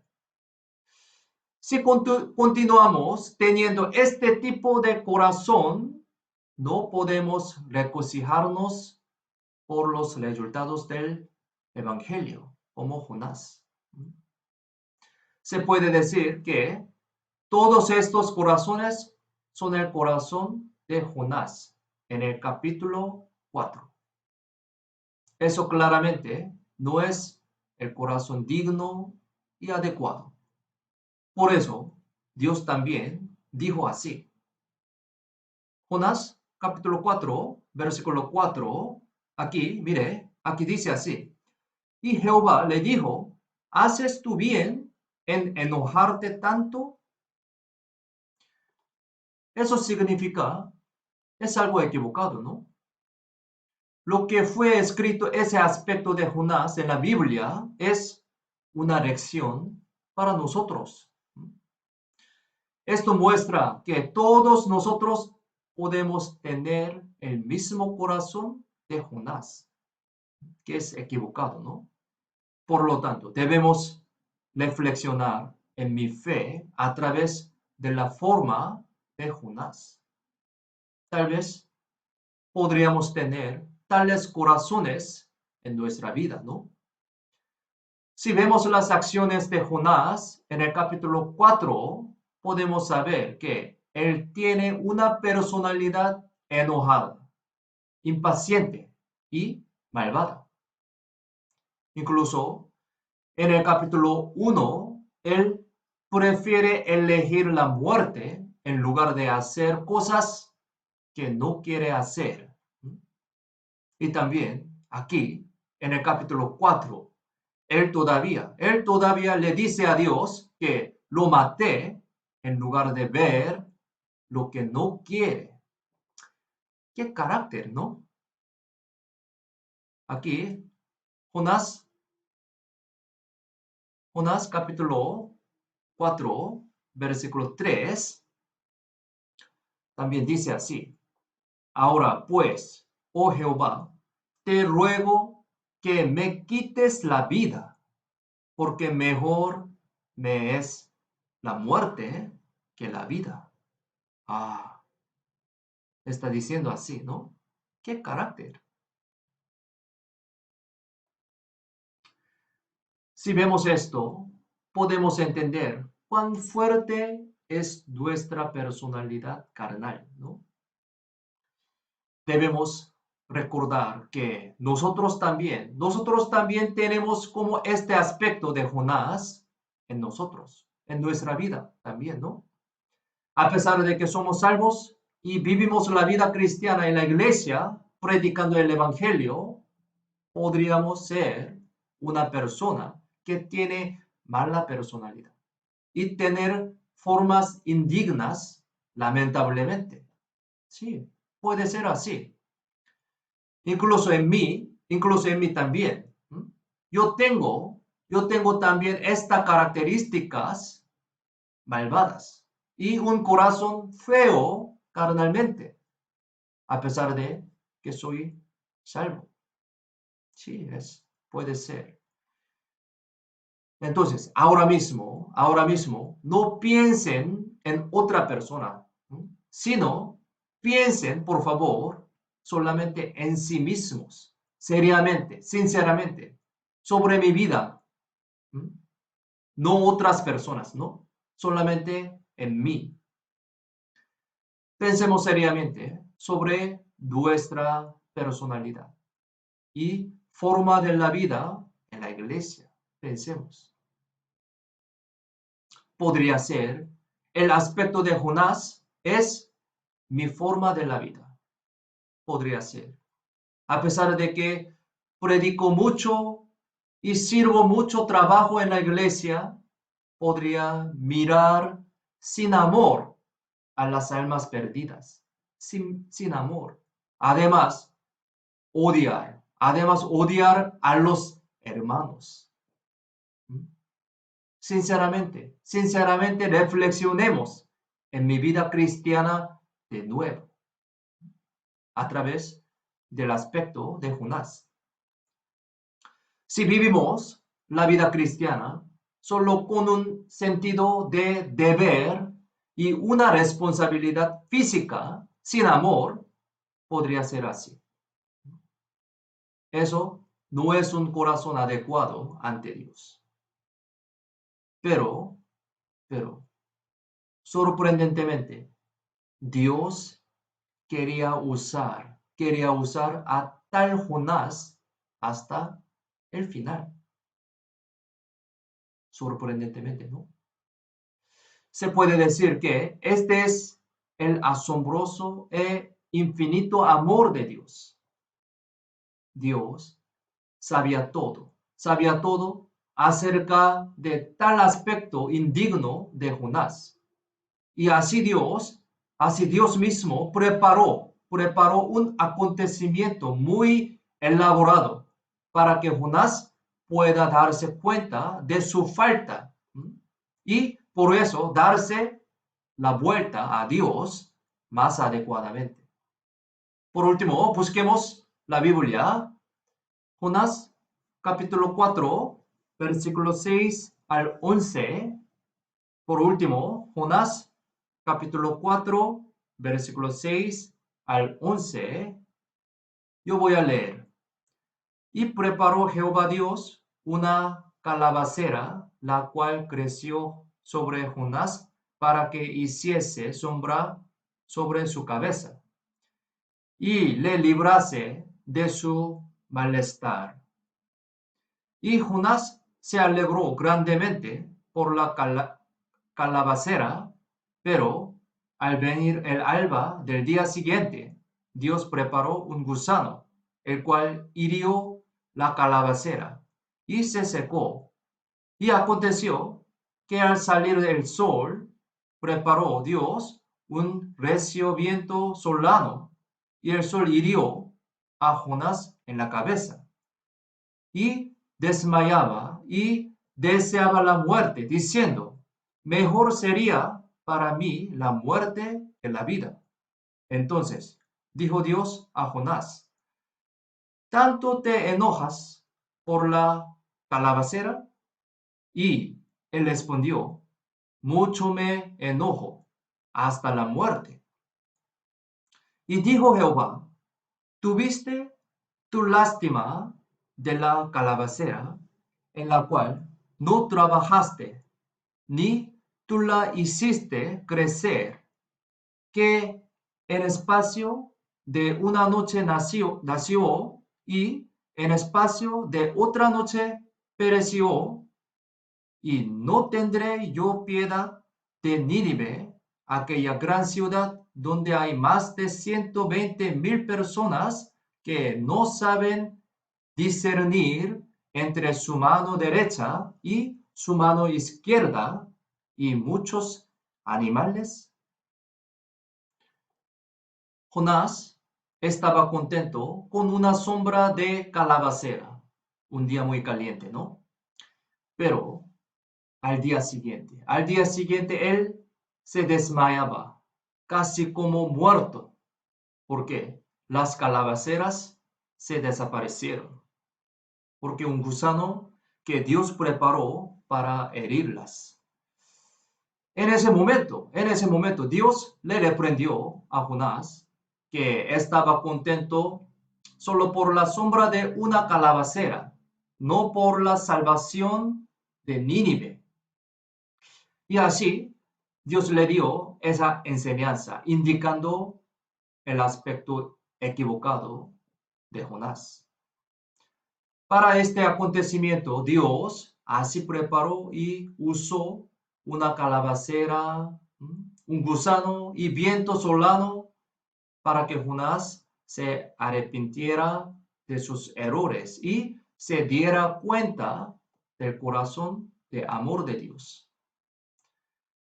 Si continuamos teniendo este tipo de corazón, no podemos regocijarnos por los resultados del evangelio, como Jonás. Se puede decir que todos estos corazones son el corazón de Jonás en el capítulo 4. Eso claramente no es el corazón digno y adecuado. Por eso, Dios también dijo así. Jonás, capítulo 4, versículo 4, aquí, mire, aquí dice así. Y Jehová le dijo, ¿haces tú bien en enojarte tanto? Eso significa, es algo equivocado, ¿no? Lo que fue escrito, ese aspecto de Jonás en la Biblia, es una lección para nosotros. Esto muestra que todos nosotros podemos tener el mismo corazón de Jonás, que es equivocado, ¿no? Por lo tanto, debemos reflexionar en mi fe a través de la forma de Jonás. Tal vez podríamos tener tales corazones en nuestra vida, ¿no? Si vemos las acciones de Jonás en el capítulo 4, podemos saber que él tiene una personalidad enojada, impaciente y malvada. Incluso en el capítulo 1, él prefiere elegir la muerte en lugar de hacer cosas que no quiere hacer. Y también aquí, en el capítulo 4, él todavía le dice a Dios que lo maté en lugar de ver lo que no quiere. ¿Qué carácter, no? Aquí, Jonás capítulo 4, versículo 3, también dice así. Ahora pues, oh Jehová, te ruego que me quites la vida, porque mejor me es la muerte que la vida. Ah, está diciendo así, ¿no? ¿Qué carácter? Si vemos esto, podemos entender cuán fuerte es nuestra personalidad carnal, ¿no? Debemos recordar que nosotros también tenemos como este aspecto de Jonás en nosotros, en nuestra vida también, ¿no? A pesar de que somos salvos y vivimos la vida cristiana en la iglesia, predicando el evangelio, podríamos ser una persona que tiene mala personalidad y tener formas indignas, lamentablemente. Sí, puede ser así. Incluso en mí también. Yo tengo, yo tengo también estas características malvadas y un corazón feo carnalmente, a pesar de que soy salvo. Sí, puede ser. Entonces, ahora mismo, no piensen en otra persona, sino piensen, por favor, solamente en sí mismos, seriamente, sinceramente, sobre mi vida, no otras personas, ¿no? Solamente en mí. Pensemos seriamente sobre nuestra personalidad y forma de la vida en la iglesia. Pensemos. Podría ser, el aspecto de Jonás es mi forma de la vida. Podría ser. A pesar de que predico mucho y sirvo mucho trabajo en la iglesia, podría mirar sin amor a las almas perdidas. Sin amor. Además odiar a los hermanos. Sinceramente reflexionemos en mi vida cristiana de nuevo, a través del aspecto de Jonás. Si vivimos la vida cristiana solo con un sentido de deber y una responsabilidad física sin amor, podría ser así. Eso no es un corazón adecuado ante Dios. Pero, sorprendentemente, Dios quería usar a tal Jonás hasta el final. Sorprendentemente, ¿no? Se puede decir que este es el asombroso e infinito amor de Dios. Dios sabía todo acerca de tal aspecto indigno de Jonás. Y así Dios mismo preparó un acontecimiento muy elaborado para que Jonás pueda darse cuenta de su falta y por eso darse la vuelta a Dios más adecuadamente. Por último, busquemos la Biblia, Jonás capítulo 4, versículos 6 al 11. Por último, Jonás capítulo 4, versículos 6 al 11. Yo voy a leer. Y preparó Jehová Dios una calabacera, la cual creció sobre Jonás para que hiciese sombra sobre su cabeza y le librase de su malestar. Y Jonás se alegró grandemente por la calabacera, pero al venir el alba del día siguiente, Dios preparó un gusano, el cual hirió la calabacera y se secó. Y aconteció que al salir del sol, preparó Dios un recio viento solano, y el sol hirió a Jonás en la cabeza. Y desmayaba y deseaba la muerte, diciendo, mejor sería para mí la muerte que la vida. Entonces dijo Dios a Jonás, ¿tanto te enojas por la calabacera? Y él respondió, mucho me enojo hasta la muerte. Y dijo Jehová, ¿tuviste tu lástima de la calabacera en la cual no trabajaste, ni tú la hiciste crecer, que en espacio de una noche nació y en espacio de otra noche pereció? Y no tendré yo piedad de Nínive, aquella gran ciudad donde hay más de 120,000 personas que no saben discernir entre su mano derecha y su mano izquierda, y muchos animales. Jonás estaba contento con una sombra de calabacera, un día muy caliente, ¿no? Pero al día siguiente él se desmayaba, casi como muerto, porque las calabaceras se desaparecieron, porque un gusano que Dios preparó para herirlas. En ese momento, Dios le reprendió a Jonás, que estaba contento solo por la sombra de una calabacera, no por la salvación de Nínive. Y así Dios le dio esa enseñanza, indicando el aspecto equivocado de Jonás. Para este acontecimiento, Dios así preparó y usó una calabacera, un gusano y viento solano para que Jonás se arrepintiera de sus errores y se diera cuenta del corazón de amor de Dios.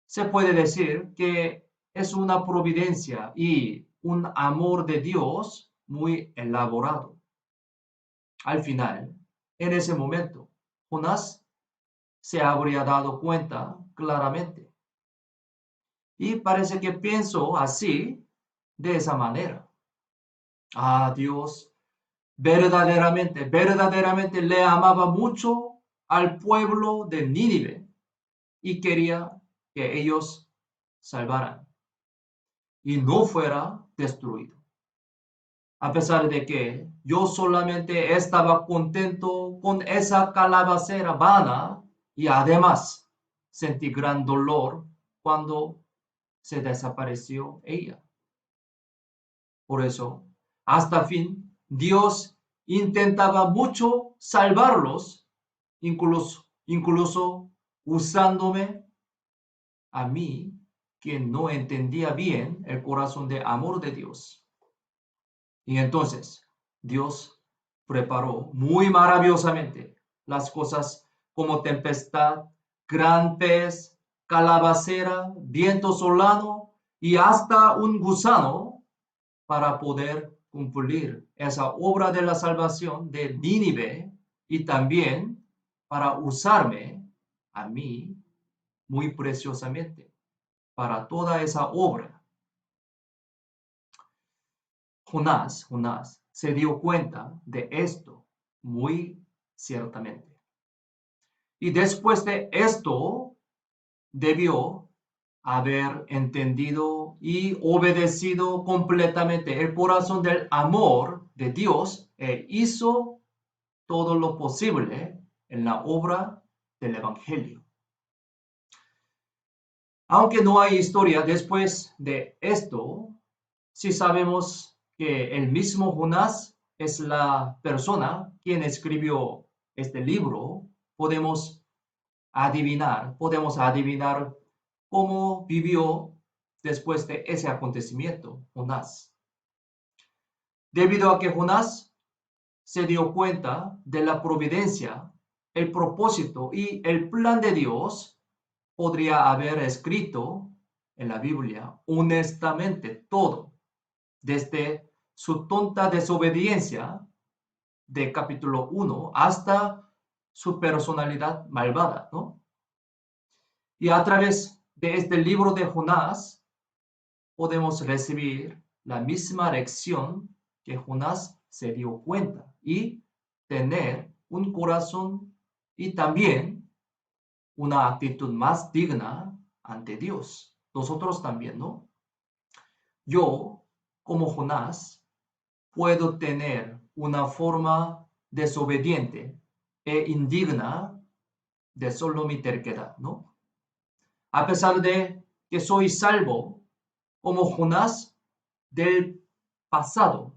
Se puede decir que es una providencia y un amor de Dios muy elaborado. Al final, en ese momento, Jonás se habría dado cuenta claramente. Y parece que pienso así, de esa manera. Dios verdaderamente le amaba mucho al pueblo de Nínive y quería que ellos salvaran y no fuera destruido. A pesar de que yo solamente estaba contento con esa calabacera vana y además sentí gran dolor cuando se desapareció ella. Por eso, hasta fin, Dios intentaba mucho salvarlos, incluso usándome a mí, que no entendía bien el corazón de amor de Dios. Y entonces Dios preparó muy maravillosamente las cosas como tempestad, gran pez, calabacera, viento solano y hasta un gusano para poder cumplir esa obra de la salvación de Nínive y también para usarme a mí muy preciosamente para toda esa obra. Jonás se dio cuenta de esto muy ciertamente. Y después de esto, debió haber entendido y obedecido completamente el corazón del amor de Dios e hizo todo lo posible en la obra del Evangelio. Aunque no hay historia después de esto, sí sabemos que el mismo Jonás es la persona quien escribió este libro. Podemos adivinar cómo vivió después de ese acontecimiento Jonás. Debido a que Jonás se dio cuenta de la providencia, el propósito y el plan de Dios, podría haber escrito en la Biblia honestamente todo, desde su tonta desobediencia de capítulo 1 hasta su personalidad malvada, ¿no? Y a través de este libro de Jonás podemos recibir la misma lección que Jonás se dio cuenta y tener un corazón y también una actitud más digna ante Dios. Nosotros también, ¿no? Yo, como Jonás, puedo tener una forma desobediente e indigna de solo mi terquedad, ¿no? A pesar de que soy salvo, como Jonás del pasado,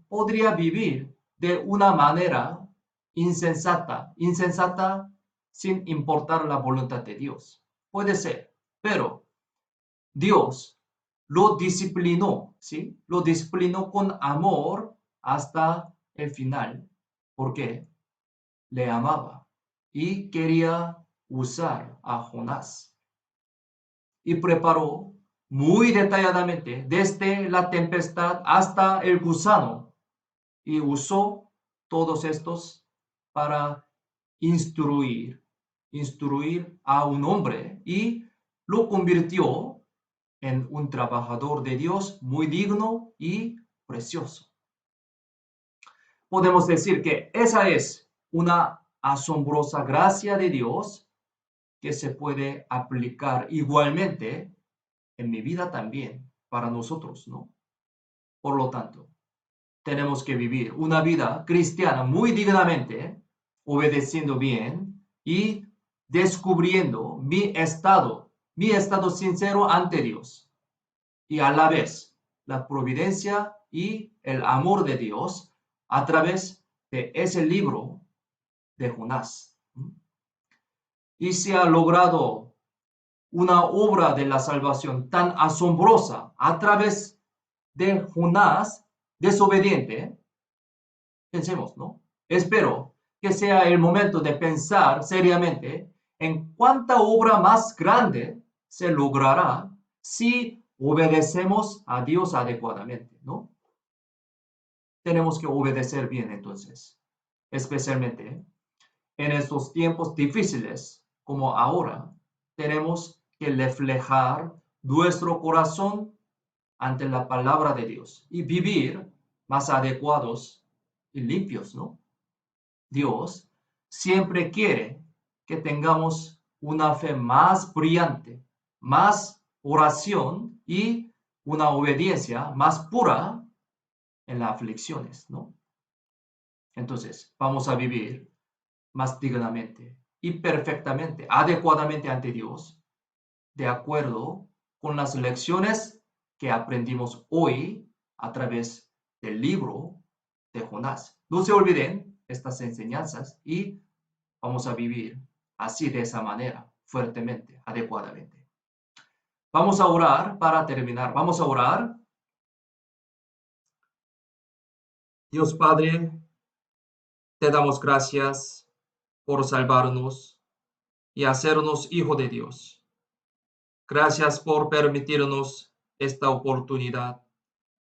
podría vivir de una manera insensata sin importar la voluntad de Dios. Puede ser, pero Dios lo disciplinó, ¿sí? Lo disciplinó con amor hasta el final, porque le amaba y quería usar a Jonás. Y preparó muy detalladamente desde la tempestad hasta el gusano y usó todos estos para instruir a un hombre y lo convirtió en un trabajador de Dios muy digno y precioso. Podemos decir que esa es una asombrosa gracia de Dios que se puede aplicar igualmente en mi vida también para nosotros, ¿no? Por lo tanto, tenemos que vivir una vida cristiana muy dignamente, obedeciendo bien y descubriendo mi estado sincero ante Dios. Y a la vez, la providencia y el amor de Dios a través de ese libro de Jonás. Y se ha logrado una obra de la salvación tan asombrosa a través de Jonás desobediente. Pensemos, ¿no? Espero que sea el momento de pensar seriamente en cuánta obra más grande se logrará si obedecemos a Dios adecuadamente, ¿no? Tenemos que obedecer bien entonces, especialmente en estos tiempos difíciles como ahora, tenemos que reflejar nuestro corazón ante la palabra de Dios y vivir más adecuados y limpios, ¿no? Dios siempre quiere que tengamos una fe más brillante, más oración y una obediencia más pura en las aflicciones, ¿no? Entonces, vamos a vivir más dignamente y perfectamente, adecuadamente ante Dios, de acuerdo con las lecciones que aprendimos hoy a través del libro de Jonás. No se olviden estas enseñanzas y vamos a vivir así de esa manera, fuertemente, adecuadamente. Vamos a orar para terminar. Vamos a orar. Dios Padre, te damos gracias por salvarnos y hacernos hijo de Dios. Gracias por permitirnos esta oportunidad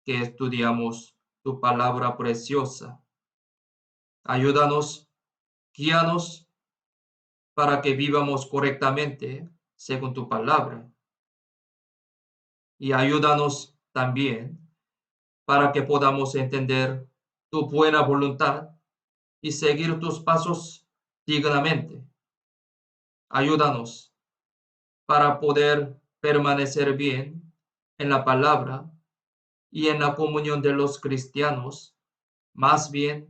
que estudiamos tu palabra preciosa. Ayúdanos, guíanos para que vivamos correctamente según tu palabra. Y ayúdanos también para que podamos entender tu buena voluntad y seguir tus pasos dignamente. Ayúdanos para poder permanecer bien en la palabra y en la comunión de los cristianos, más bien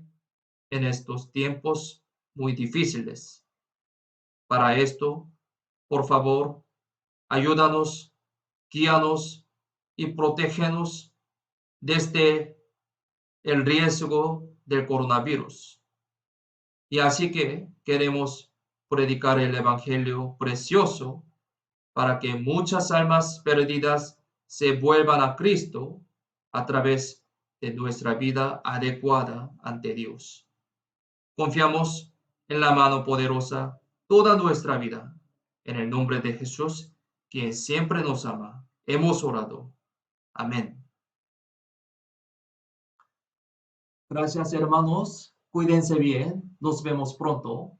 en estos tiempos muy difíciles. Para esto, por favor, ayúdanos, guíanos y protégenos desde el riesgo del coronavirus. Y así que queremos predicar el Evangelio precioso para que muchas almas perdidas se vuelvan a Cristo a través de nuestra vida adecuada ante Dios. Confiamos en la mano poderosa toda nuestra vida. En el nombre de Jesús, quien siempre nos ama, hemos orado. Amén. Gracias, hermanos. Cuídense bien. Nos vemos pronto.